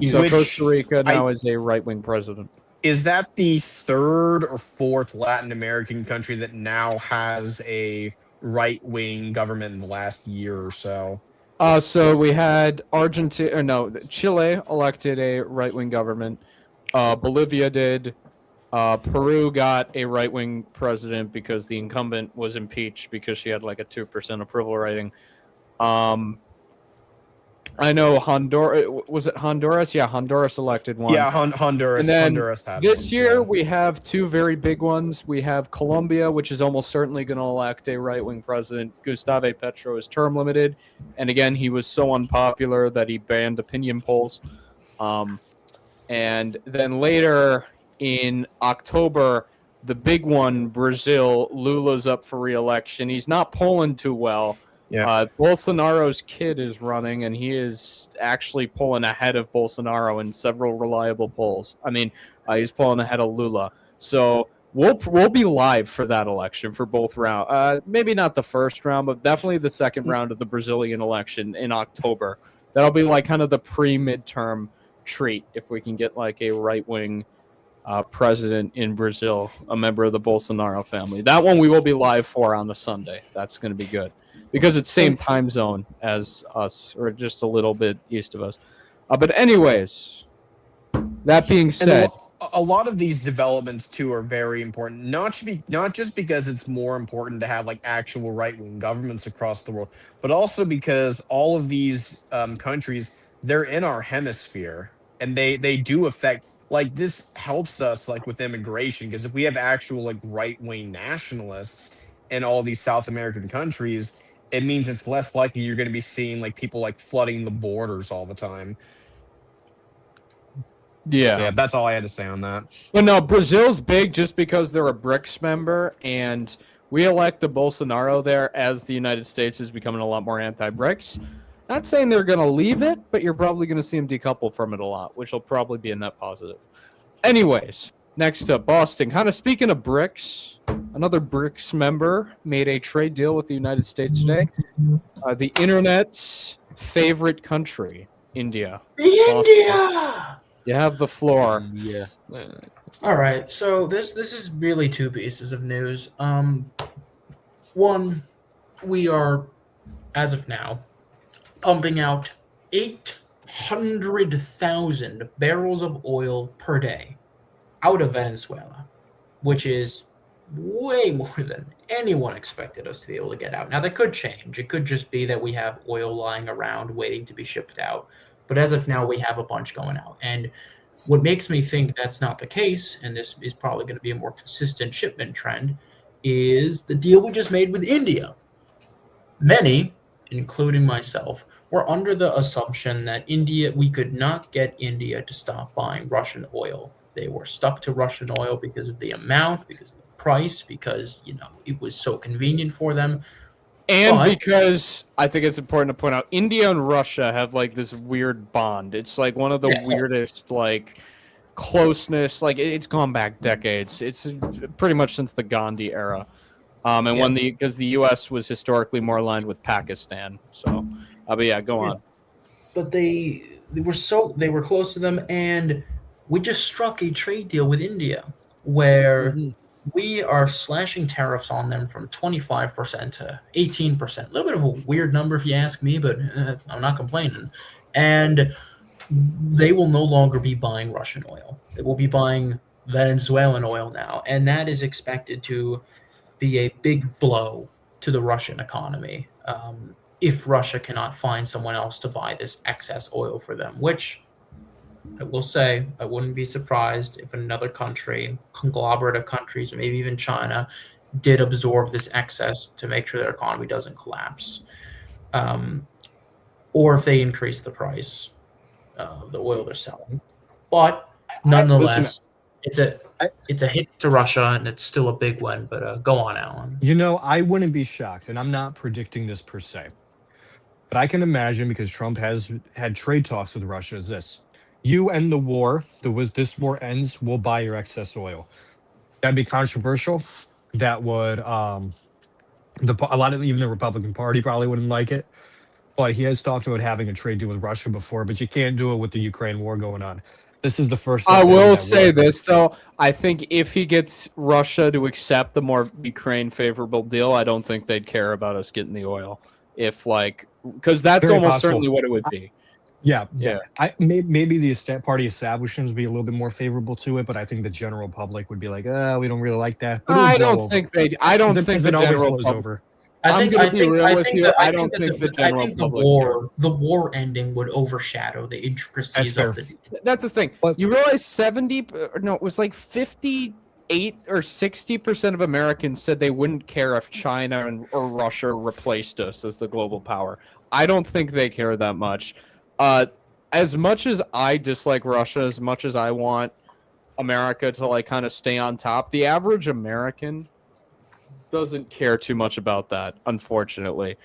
So Costa Rica now is a right-wing president. Is that the third or fourth Latin American country that now has a right-wing government in the last year or so? So we had Chile elected a right-wing government. Bolivia did. Peru got a right-wing president because the incumbent was impeached because she had like a 2% approval rating. I know Honduras. Was it Honduras? Yeah, Honduras elected one. Yeah, Honduras. And then Honduras had this one, year we have two very big ones. We have Colombia, which is almost certainly going to elect a right-wing president. Gustavo Petro is term limited, and again, he was so unpopular that he banned opinion polls. And then later in October, the big one, Brazil, Lula's up for re-election. He's not polling too well. Yeah. Bolsonaro's kid is running, and he is actually pulling ahead of Bolsonaro in several reliable polls. I mean, he's pulling ahead of Lula. So we'll be live for that election for both rounds. Maybe not the first round, but definitely the second round of the Brazilian election in October. That'll be like kind of the pre-midterm treat if we can get like a right-wing president in Brazil, a member of the Bolsonaro family. That one we will be live for on the Sunday. That's going to be good. Because it's same time zone as us, or just a little bit east of us. But anyways, that being said, a lot of these developments too are very important. Not just because it's more important to have like actual right-wing governments across the world, but also because all of these countries, they're in our hemisphere, and they do affect like this helps us like with immigration, because if we have actual like right-wing nationalists in all these South American countries, it means it's less likely you're going to be seeing like people like flooding the borders all the time. So yeah, Yeah. that's all I had to say on that. But no, Brazil's big just because they're a BRICS member, and we elect the Bolsonaro there as the United States is becoming a lot more anti-BRICS. Not saying they're going to leave it, but you're probably going to see them decouple from it a lot, which will probably be a net positive. Anyways, next up, Boston. Kind of speaking of BRICS, another BRICS member made a trade deal with the United States today. The internet's favorite country, India. India. You have the floor. Yeah. All right, so this is really two pieces of news. One, we are, as of now, pumping out 800,000 barrels of oil per day out of Venezuela, which is way more than anyone expected us to be able to get out. Now, that could change. It could just be that we have oil lying around waiting to be shipped out. But as of now, we have a bunch going out. And what makes me think that's not the case, and this is probably going to be a more consistent shipment trend, is the deal we just made with India. Many, including myself, were under the assumption that we could not get India to stop buying Russian oil. They were stuck to Russian oil because of the amount, because of the price, because it was so convenient for them. And because I think it's important to point out, India and Russia have like this weird bond. It's like one of the weirdest like closeness. Like it's gone back decades. It's pretty much since the Gandhi era. And because the U.S. was historically more aligned with Pakistan. So, but yeah, go on. But they were close to them, and we just struck a trade deal with India where we are slashing tariffs on them from 25% to 18%. A little bit of a weird number if you ask me, but I'm not complaining. And they will no longer be buying Russian oil. They will be buying Venezuelan oil now, and that is expected to be a big blow to the Russian economy if Russia cannot find someone else to buy this excess oil for them, which I will say I wouldn't be surprised if another country, conglomerate of countries, or maybe even China, did absorb this excess to make sure their economy doesn't collapse. Or if they increase the price of the oil they're selling. But nonetheless, it's a hit to Russia, and it's still a big one. But go on, Alan. I wouldn't be shocked, and I'm not predicting this per se, but I can imagine, because Trump has had trade talks with Russia, is this: you end the war, this war ends, we'll buy your excess oil. That'd be controversial. That would a lot of even the Republican Party probably wouldn't like it. But he has talked about having a trade deal with Russia before, but you can't do it with the Ukraine war going on. This is the first. I will say this though. I think if he gets Russia to accept the more Ukraine favorable deal, I don't think they'd care about us getting the oil. If because that's Very almost possible. certainly what it would be. Yeah. Maybe the party establishments would be a little bit more favorable to it, but I think the general public would be like, we don't really like that. But I don't think the general public. Over. I think The war ending would overshadow the intricacies of the. That's the thing. But you realize it was like 58 or 60% of Americans said they wouldn't care if China or Russia replaced us as the global power. I don't think they care that much. As much as I dislike Russia, as much as I want America to kind of stay on top, the average American doesn't care too much about that, unfortunately.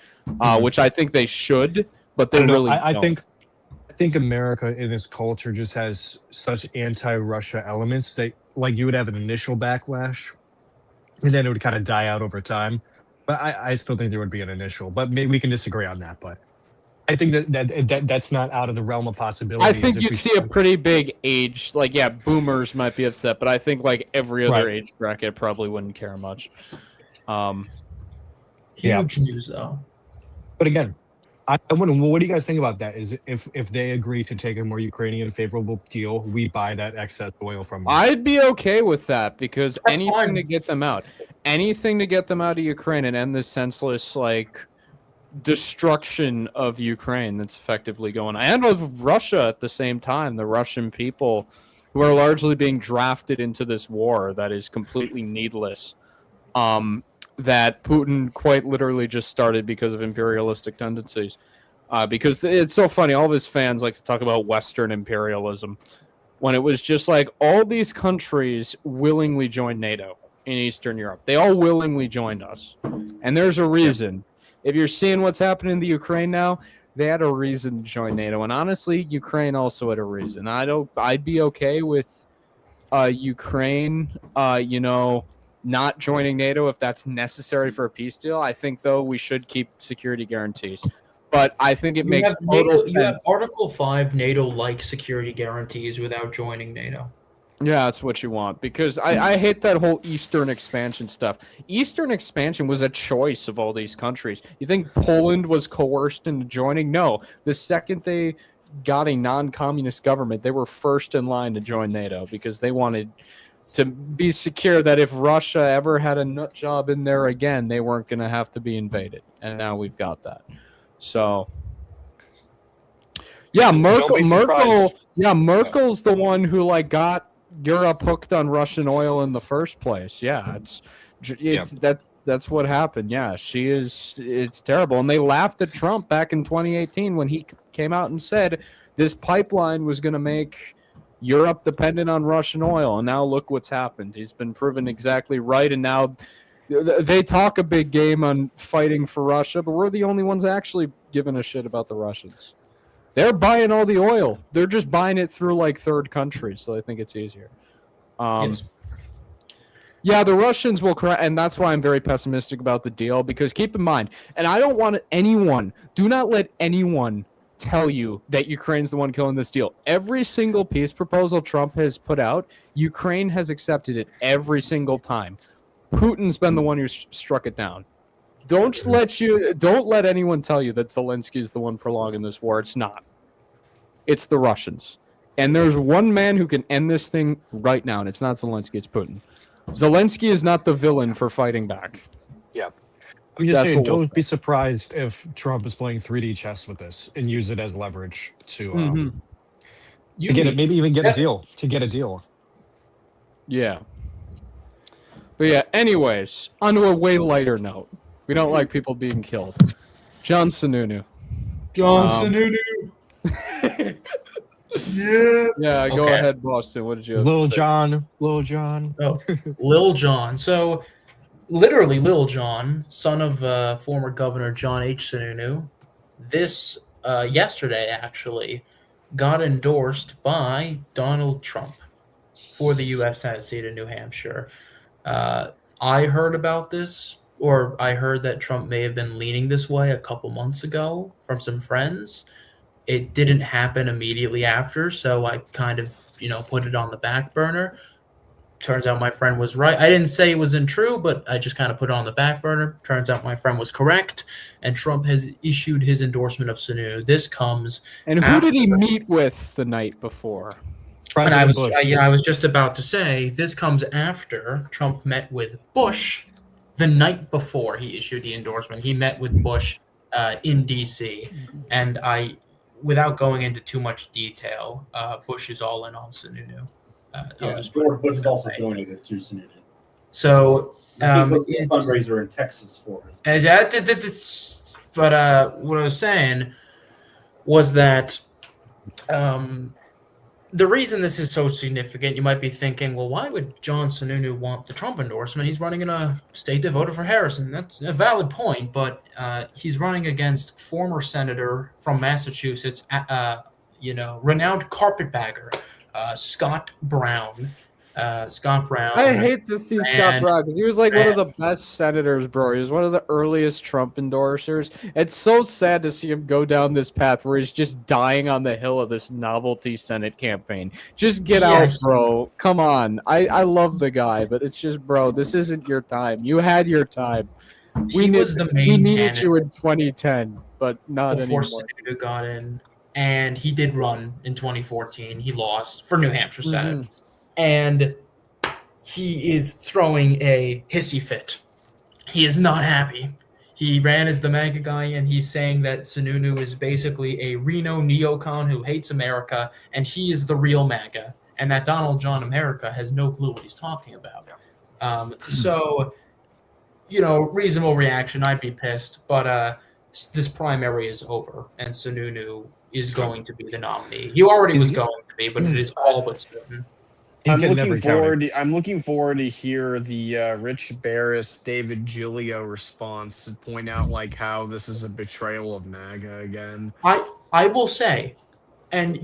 Which I think they should, but they really don't. I think America in its culture just has such anti-Russia elements that you would have an initial backlash, and then it would kind of die out over time. But I still think there would be an initial. But maybe we can disagree on that. But I think that's not out of the realm of possibility. I think you'd see a pretty big age. Boomers might be upset, but I think every other age bracket probably wouldn't care much. Huge news though. But again, I wonder, what do you guys think about that? Is if they agree to take a more Ukrainian favorable deal, we buy that excess oil from them? I'd be okay with that, because That's anything fine. to get them out of Ukraine and end this senseless destruction of Ukraine that's effectively going on, and of Russia at the same time. The Russian people who are largely being drafted into this war that is completely needless. That Putin quite literally just started because of imperialistic tendencies. Because it's so funny, all of his fans like to talk about Western imperialism when it was just like all these countries willingly joined NATO in Eastern Europe. They all willingly joined us. And there's a reason. If you're seeing what's happening in the Ukraine now, they had a reason to join NATO. And honestly, Ukraine also had a reason. I'd be okay with Ukraine, not joining NATO if that's necessary for a peace deal. I think, though, we should keep security guarantees. But I think it makes total sense. You have Article 5 NATO-like security guarantees without joining NATO. Yeah, that's what you want, because I hate that whole Eastern expansion stuff. Eastern expansion was a choice of all these countries. You think Poland was coerced into joining? No. The second they got a non-communist government, they were first in line to join NATO because they wanted to be secure that if Russia ever had a nut job in there again, they weren't going to have to be invaded. And now we've got that. So, yeah, Merkel's the one who got Europe hooked on Russian oil in the first place. Yeah, that's what happened. Yeah, it's terrible. And they laughed at Trump back in 2018 when he came out and said this pipeline was going to make Europe dependent on Russian oil. And now look what's happened. He's been proven exactly right. And now they talk a big game on fighting for Russia, but we're the only ones actually giving a shit about the Russians. They're buying all the oil. They're just buying it through third countries, so I think it's easier. Yes. Yeah, the Russians will correct, and that's why I'm very pessimistic about the deal, because keep in mind, and I don't want do not let anyone tell you that Ukraine's the one killing this deal. Every single peace proposal Trump has put out, Ukraine has accepted it every single time. Putin's been the one who struck it down. Don't let anyone tell you that Zelensky is the one prolonging this war. It's not. It's the Russians. And there's one man who can end this thing right now, and it's not Zelensky, it's Putin. Zelensky is not the villain for fighting back. Yeah. I'm just saying, don't be surprised if Trump is playing 3D chess with this and use it as leverage to get a deal. Yeah. But yeah, anyways, onto a way lighter note. We don't like people being killed. John Sununu. Yeah, go ahead, Boston. What did you have Lil to say? John. Oh, Lil John. So, literally, Lil John, son of former Governor John H. Sununu, this yesterday actually got endorsed by Donald Trump for the U.S. Senate seat in New Hampshire. I heard about this, or I heard that Trump may have been leaning this way a couple months ago from some friends. It didn't happen immediately after, so I kind of, put it on the back burner. Turns out my friend was right. I didn't say it wasn't true, but I just kind of put it on the back burner. Turns out my friend was correct, and Trump has issued his endorsement of Sununu. This comes And who did he meet with the night before? And I was just about to say, this comes after Trump met with Bush the night before he issued the endorsement. He met with Bush in D.C., and without going into too much detail, Bush is all in on Sununu. George Bush is also donated to Sununu. So it's a fundraiser in Texas for it. But what I was saying was that the reason this is so significant, you might be thinking, well, why would John Sununu want the Trump endorsement? He's running in a state that voted for Harrison. That's a valid point, but he's running against former senator from Massachusetts, renowned carpetbagger, Scott Brown. I hate to see Scott Brown because he was one of the best senators, bro. He was one of the earliest Trump endorsers. It's so sad to see him go down this path where he's just dying on the hill of this novelty Senate campaign. Just get out, bro. Come on. I love the guy, but it's just, bro, this isn't your time. You had your time. We needed you in 2010, but not anymore. Before Sununu got in, and he did run in 2014. He lost for New Hampshire Senate. And he is throwing a hissy fit. He is not happy. He ran as the MAGA guy, and he's saying that Sununu is basically a Reno neocon who hates America, and he is the real MAGA. and that Donald John America has no clue what he's talking about. So, reasonable reaction. I'd be pissed, but this primary is over, and Sununu is going to be the nominee. He already was going to be, but it is all but certain. He's I'm getting looking every county. forward. I'm looking forward to hear the Rich Barris, David Giulio response to point out like how this is a betrayal of MAGA again. I will say, and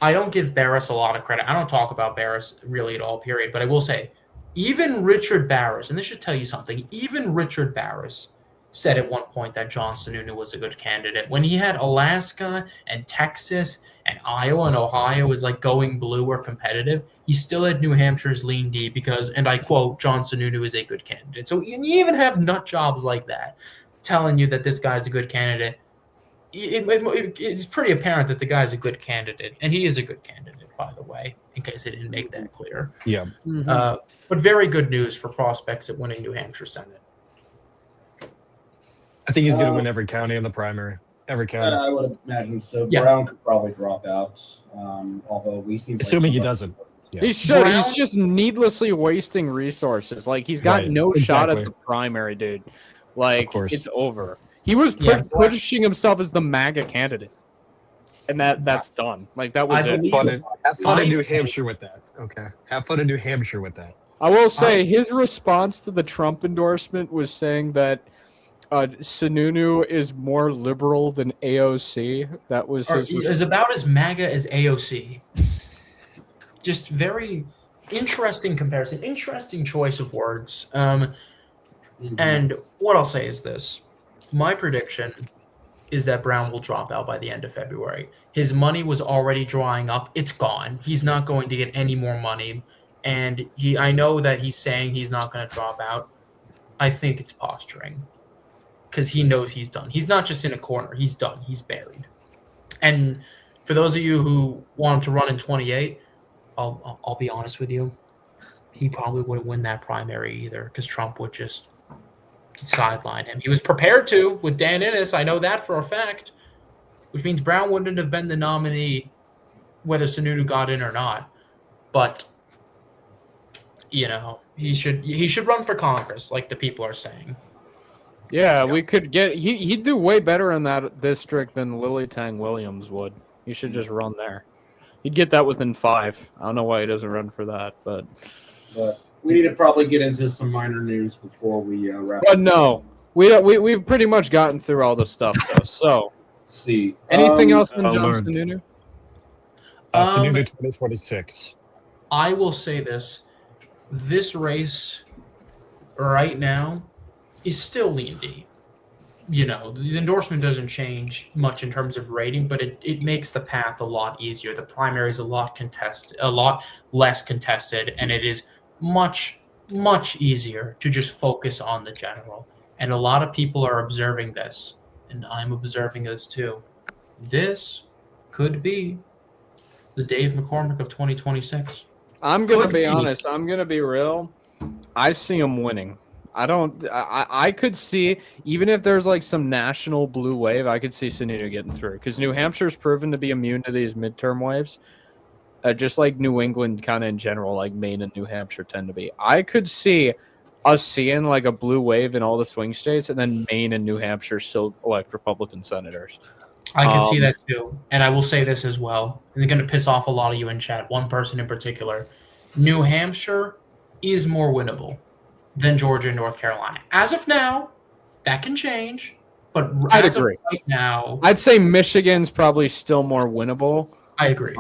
I don't give Barris a lot of credit. I don't talk about Barris really at all, period. But I will say, even Richard Barris, and this should tell you something, even Richard Barris said at one point that John Sununu was a good candidate. When he had Alaska and Texas and Iowa and Ohio was like going blue or competitive, he still had New Hampshire's lean D because, and I quote, John Sununu is a good candidate. So you even have nut jobs like that telling you that this guy's a good candidate. It's pretty apparent that the guy's a good candidate, and he is a good candidate, by the way, in case I didn't make that clear. Yeah. But very good news for prospects at winning New Hampshire Senate. I think he's going to win every county in the primary. Every county. I would imagine so. Yeah. Brown could probably drop out, although we seem Assuming he doesn't. Yeah. He should. Brown- He's just needlessly wasting resources. Like, he's got Right, no shot at exactly. the primary, dude. Like, Of course. it's over. He was pushing himself as the MAGA candidate. And that's done. Like, that was I it. believe- Have fun in I New think- Hampshire with that. Okay. Have fun in New Hampshire with that. I will say his response to the Trump endorsement was saying that Sununu is more liberal than AOC. That was his Is about as MAGA as AOC. Just very interesting comparison. Interesting choice of words. And what I'll say is this. My prediction is that Brown will drop out by the end of February. His money was already drying up. It's gone. He's not going to get any more money. And I know that he's saying he's not going to drop out. I think it's posturing. Because he knows he's done. He's not just in a corner. He's done. He's buried. And for those of you who want him to run in 28, I'll be honest with you. He probably wouldn't win that primary either because Trump would just sideline him. He was prepared to with Dan Innes. I know that for a fact, which means Brown wouldn't have been the nominee whether Sununu got in or not. But, he should run for Congress like the people are saying. Yeah, we could get. He'd do way better in that district than Lily Tang Williams would. He should just run there. He'd get that within 5. I don't know why he doesn't run for that, but we need to probably get into some minor news before we wrap but up. no, we've pretty much gotten through all the stuff though. So Let's see. anything else in I John learned. Sununu? Sununu 2026. I will say this. This race right now is still lean D. The endorsement doesn't change much in terms of rating, but it makes the path a lot easier. The primary is a lot less contested, and it is much, much easier to just focus on the general. And a lot of people are observing this, and I'm observing this too. This could be the Dave McCormick of 2026. I'm gonna Could be be. honest. I'm gonna be real. I see him winning. I could see, even if there's like some national blue wave, I could see Sununu getting through because New Hampshire's proven to be immune to these midterm waves, just like New England kind of in general, like Maine and New Hampshire tend to be. I could see us seeing like a blue wave in all the swing states, and then Maine and New Hampshire still elect Republican senators. I can see that too. And I will say this as well. And they're going to piss off a lot of you in chat. One person in particular. New Hampshire is more winnable than Georgia and North Carolina. As of now, that can change. But I'd as agree. of right now, I'd say Michigan's probably still more winnable. I agree.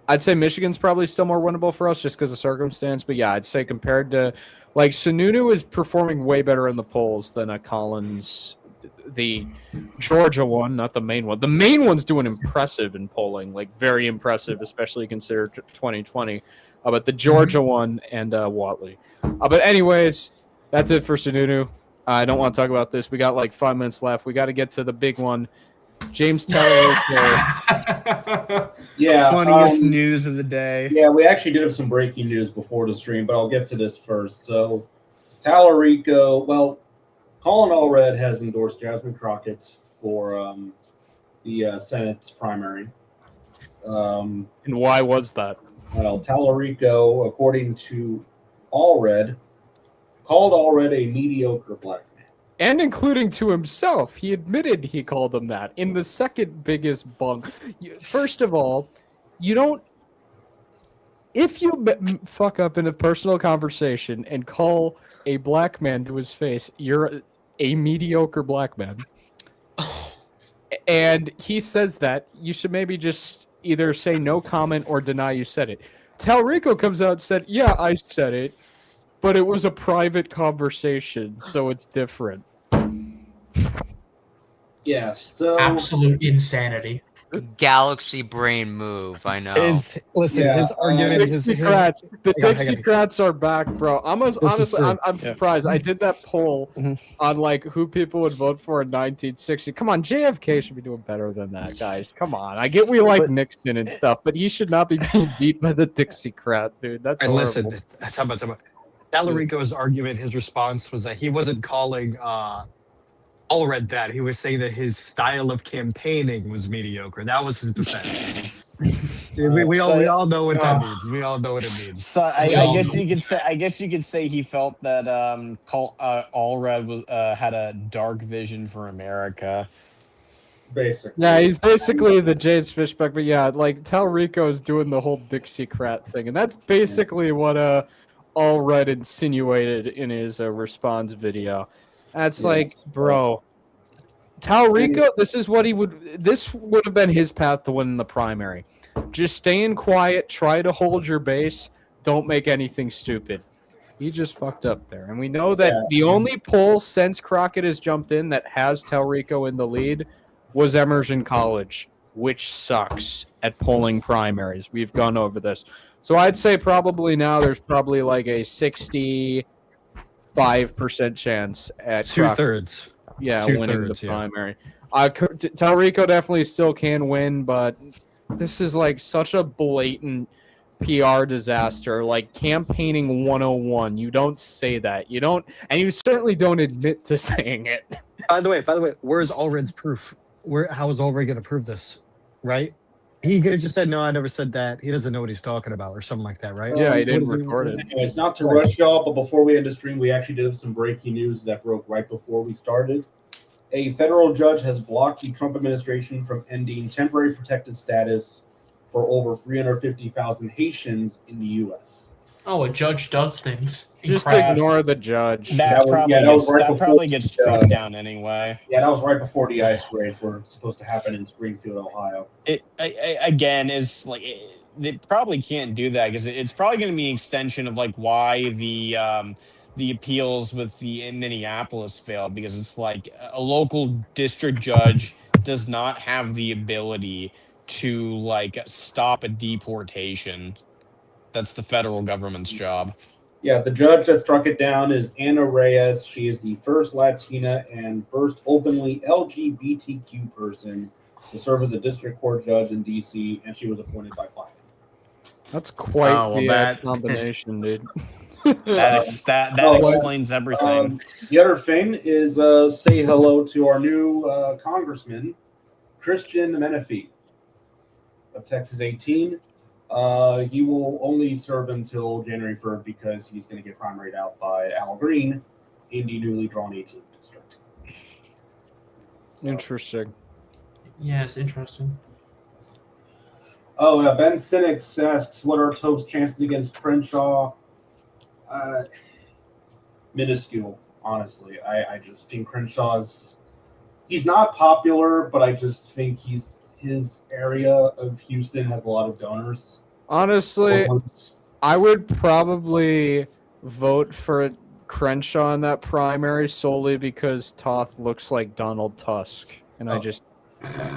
I'd say Michigan's probably still more winnable for us just because of circumstance. But yeah, I'd say compared to like Sununu is performing way better in the polls than a Collins. The Georgia one, not the Maine one. The Maine one's doing impressive in polling, like very impressive, especially considered 2020. But the Georgia one and Watley. But anyways, that's it for Sununu. I don't want to talk about this. We got like 5 minutes left. We got to get to the big one. James Teller. Yeah. Funniest news of the day. Yeah, we actually did have some breaking news before the stream, but I'll get to this first. So, Tallarico, well, Colin Allred has endorsed Jasmine Crockett for the Senate's primary. Um, And why was that? well, Tallarico, according to Allred, called Allred a mediocre black man. And including to himself, he admitted he called him that in the second biggest bunk. First of all, you don't. If you fuck up in a personal conversation and call a black man to his face, you're a mediocre black man. And he says that, you should maybe just either say no comment or deny you said it. Talrico comes out and said, yeah, I said it, but it was a private conversation, so it's different. Yeah, so Absolute insanity. Galaxy brain move. I know. Listen, Yeah, his argument, his Dixiecrats. The Hang on, hang on. Dixiecrats are back, bro. is Honestly, true. I'm surprised. I did that poll Mhm. on like who people would vote for in 1960. Come on, JFK should be doing better than that, guys. Come on. I get we like Nixon and stuff, but he should not be being beat by the Dixiecrat, dude. That's And horrible. listen, time about. Tallarico's argument, his response was that he wasn't calling Allred that. He was saying that his style of campaigning was mediocre. That was his defense. we all know what that means. We all know what it means. So I guess you could say he felt that Allred was had a dark vision for America. basically, Yeah, he's basically the James Fishback, but yeah, like Talrico is doing the whole Dixiecrat thing, and that's basically what Allred insinuated in his response video. That's like, bro, Talrico, this would have been his path to win the primary. Just staying quiet, try to hold your base, don't make anything stupid. He just fucked up there. And we know that the only poll since Crockett has jumped in that has Talrico in the lead was Emerson College, which sucks at polling primaries. We've gone over this. So I'd say probably now there's probably like a 65% chance at Two-thirds. winning the primary. Talrico definitely still can win, but this is like such a blatant PR disaster, like campaigning 101. You don't say that. You don't, and you certainly don't admit to saying it. By the way, where's Allred's proof? How is Allred going to prove this? Right? He could have just said, no, I never said that. He doesn't know what he's talking about or something like that, right? Yeah, he didn't record it. Anyways, not to rush y'all, but before we end the stream, we actually did have some breaking news that broke right before we started. A federal judge has blocked the Trump administration from ending temporary protected status for over 350,000 Haitians in the U.S. Oh, a judge does things. Just Incredible. ignore the judge. That was probably gets struck down anyway. Yeah, that was right before the ice raids were supposed to happen in Springfield, Ohio. Again, is like they probably can't do that because it's probably going to be an extension of like why the appeals with the Minneapolis failed, because it's like a local district judge does not have the ability to like stop a deportation. That's the federal government's job. Yeah, the judge that struck it down is Ana Reyes. She is the first Latina and first openly LGBTQ person to serve as a district court judge in D.C., and she was appointed by Biden. That's quite the combination, dude. That explains everything. The other thing is say hello to our new congressman, Christian Menefee of Texas 18. He will only serve until January 3rd because he's going to get primaried out by Al Green in the newly drawn 18th district. Interesting. Yes, interesting. Oh, Ben Sinnix asks, what are Tove's chances against Crenshaw? Minuscule, honestly. I just think he's not popular, but I just think his area of Houston has a lot of donors. Honestly, I would probably vote for Crenshaw in that primary solely because Toth looks like Donald Tusk, and I just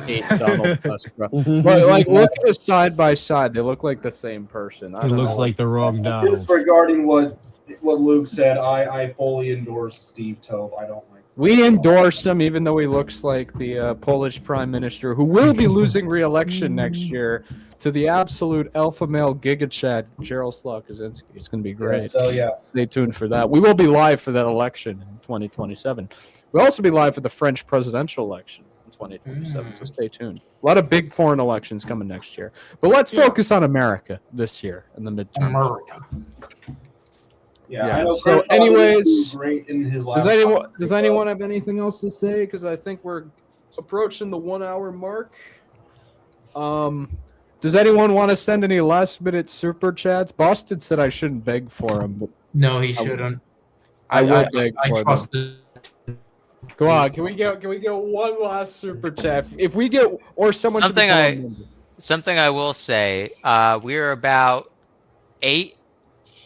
hate Donald Tusk, bro. But like, look at us side by side; they look like the same person. He looks like the wrong Donald. Disregarding what Luke said, I fully endorse Steve Tove. I don't like. We endorse him, even though he looks like the Polish prime minister, who will be losing re-election next year to the absolute alpha male giga chad, Jaroslaw Kaczynski. It's going to be great. So yeah, stay tuned for that. We will be live for that election in 2027. We'll also be live for the French presidential election in 2027. So stay tuned. A lot of big foreign elections coming next year. But let's focus on America this year in the midterm. America. Yeah. I know So, Chris Paul didn't anyways, do great in his last does anyone have anything else to say? Because I think we're approaching the 1 hour mark. Does anyone want to send any last minute super chats? Boston said I shouldn't beg for him, but No, he shouldn't. I will beg I for trust them. the Go on, can we get one last super chat? If we get or someone should Something become a I- member. Something I will say, we're about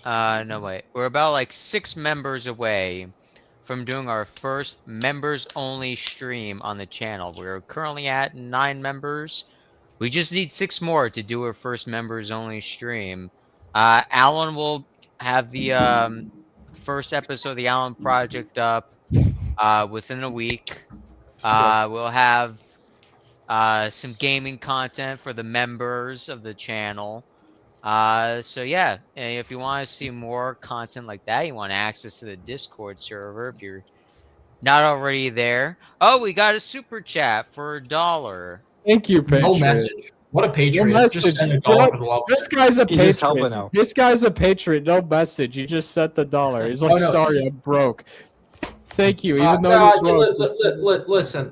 we're about like 6 members away from doing our first members only stream on the channel. We're currently at 9 members. We just need 6 more to do our first members only stream. Alan will have the first episode of the Alan Project up within a week. We'll have some gaming content for the members of the channel. So yeah, if you want to see more content like that, you want access to the Discord server if you're not already there. Oh, we got a super chat for $1. Thank you, Patriot. no message. What a No patriot! message. Just send You $1 know, for the love. This guy's a He's just helping patriot. out. This guy's a patriot. No message. You just sent the $1. He's like, Oh, no. sorry, I'm broke. Thank you. Even though you're broke. Listen.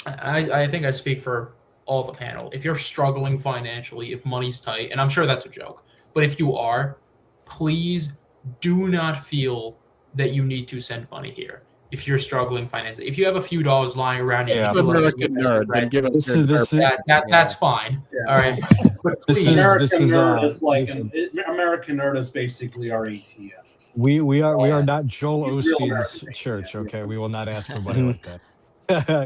I think I speak for all the panel. If you're struggling financially, if money's tight, and I'm sure that's a joke, but if you are, please do not feel that you need to send money here. If you're struggling financially, if you have a few dollars lying around, and you Yeah. feel like American you're nerd. Then give us This your is this is that's fine. Yeah. All right, but This please, is- American Nerd uh, is like this American Nerd is basically our ATM. we are Yeah. not Joel Real Osteen's American. church. Yeah. Okay, we will not ask for money like that.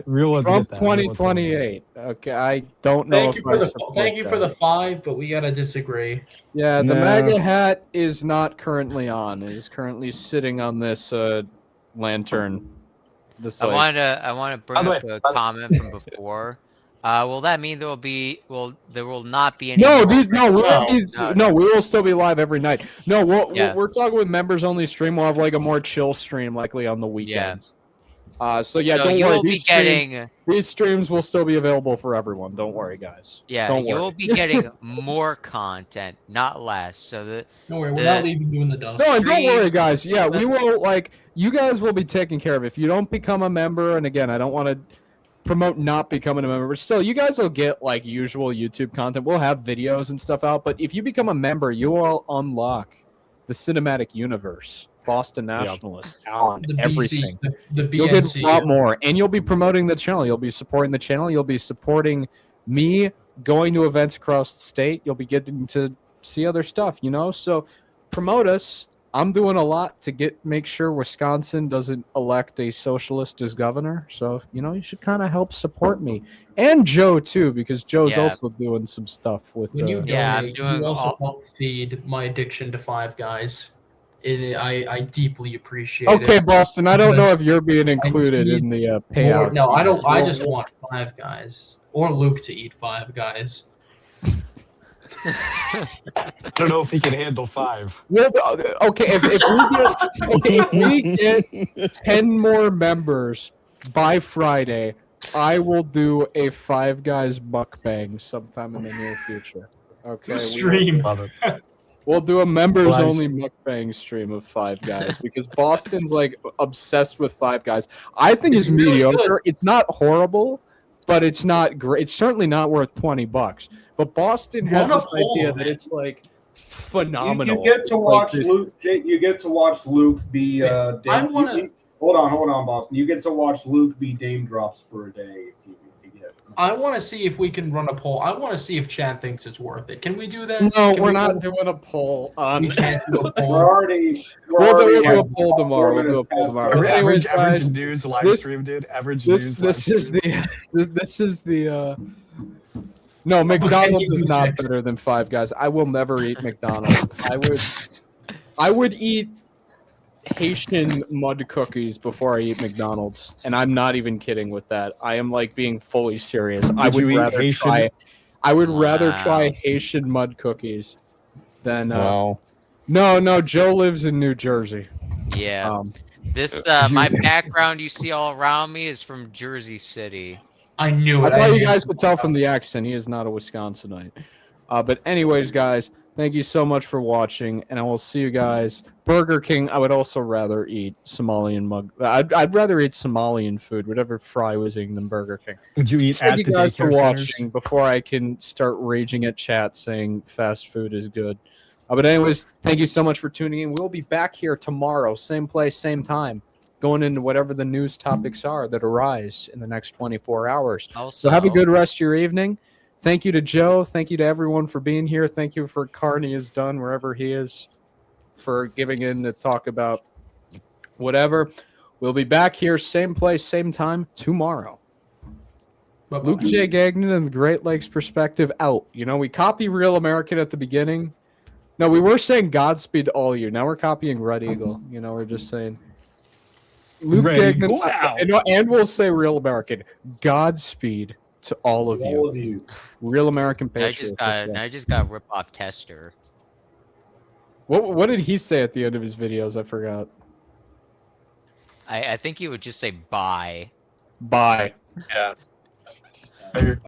Real ones Trump get that. Real ones don't get 2028. Okay, I don't know. thank you if for I the support thank you for that. the 5, but we gotta disagree. Yeah, the No. MAGA hat is not currently on. It is currently sitting on this lantern. This I like, want to bring By the up way, a comment from before. Will that mean there will not be any? No, more these, no, regular- no, we will still be live every night. No, Yeah. we're talking with members only stream. We'll have like a more chill stream, likely on the weekends. So yeah, So don't you worry. will be These streams will still be available for everyone. Don't worry, guys. yeah, don't you worry. will be getting more content, not less. So that No worry, we're The- not leaving you in the dust. No, and don't worry, streams, guys. Yeah, we but- will like you guys will be taken care of if you don't become a member. And again, I don't want to promote not becoming a member, but still, you guys will get like usual YouTube content. We'll have videos and stuff out, but if you become a member, you will unlock the cinematic universe, Boston Nationalist, Allen, the everything. BC, the You'll get BNC. a lot more, and you'll be promoting the channel. You'll be supporting the channel. You'll be supporting me going to events across the state. You'll be getting to see other stuff, you know. So promote us. I'm doing a lot to make sure Wisconsin doesn't elect a socialist as governor. So you know you should kind of help support me and Joe too, because Joe's Yeah. also doing some stuff with. When you Yeah, I'm donate, doing you also all- help feed my addiction to Five Guys. I deeply appreciate Okay, it. Boston. I don't know Because if you're being included in the payout. No, I don't. I Well, just want Five Guys or Luke to eat Five Guys. I don't know if he can handle 5. Well, okay, if we get 10 more members by Friday, I will do a Five Guys mukbang sometime in the near future. Okay, Stream. Love it. we'll do a members Well, only mukbang stream of Five Guys because Boston's like obsessed with Five Guys. I think it's It's really mediocre. good. It's not horrible, but it's not great. It's certainly not worth $20. But Boston has Run a this poll idea on that it. it's like phenomenal. You get to Like watch this- Luke. You get to watch Luke be. I wanna- Hold on, Boston. You get to watch Luke be Dame drops for a day. If you get. I want to see if we can run a poll. I want to see if Chad thinks it's worth it. Can we do that? No, Can we're we not do- doing a poll on. We can't do a We're poll. already. We'll do already a poll tomorrow. We'll do a poll tomorrow. Average, Anyways, average guys, news live this- stream, dude. Average This news. this live is stream. this is the. No, McDonald's is not next? better than Five Guys. I will never eat McDonald's. I would eat Haitian mud cookies before I eat McDonald's, and I'm not even kidding with that. I am like being fully serious. I Would would you eat rather Haitian- try. I would rather Wow. try Haitian mud cookies than. Wow. No, Joe lives in New Jersey. yeah. This my background you see all around me is from Jersey City. I knew I it. thought knew you guys it. could tell from the accent he is not a Wisconsinite. But anyways, guys, thank you so much for watching, and I will see you guys. Burger King. I would also rather eat Somalian mug. I'd rather eat Somalian food, whatever Fry was eating, than Burger King. Would you eat Thank at you the guys for daycare centers? watching. Before I can start raging at chat saying fast food is good. But anyways, thank you so much for tuning in. We'll be back here tomorrow, same place, same time, going into whatever the news topics are that arise in the next 24 hours. Also, So have a good rest of your evening. Thank you to Joe. Thank you to everyone for being here. Thank you for Carney is done wherever he is for giving in to talk about whatever. We'll be back here, same place, same time tomorrow. Bye-bye. Luke J. Gagnon and the Great Lakes Perspective out. You know, we copy Real American at the beginning. No, we were saying Godspeed to all you. Now we're copying Red Eagle. You know, we're just saying Luke Red Gagnon. Eagle out. And we'll say Real American. Godspeed to all of you. All of you. Real American I patriots. just got rip off Tester. What did he say at the end of his videos? I forgot. I think he would just say bye. Bye. Yeah.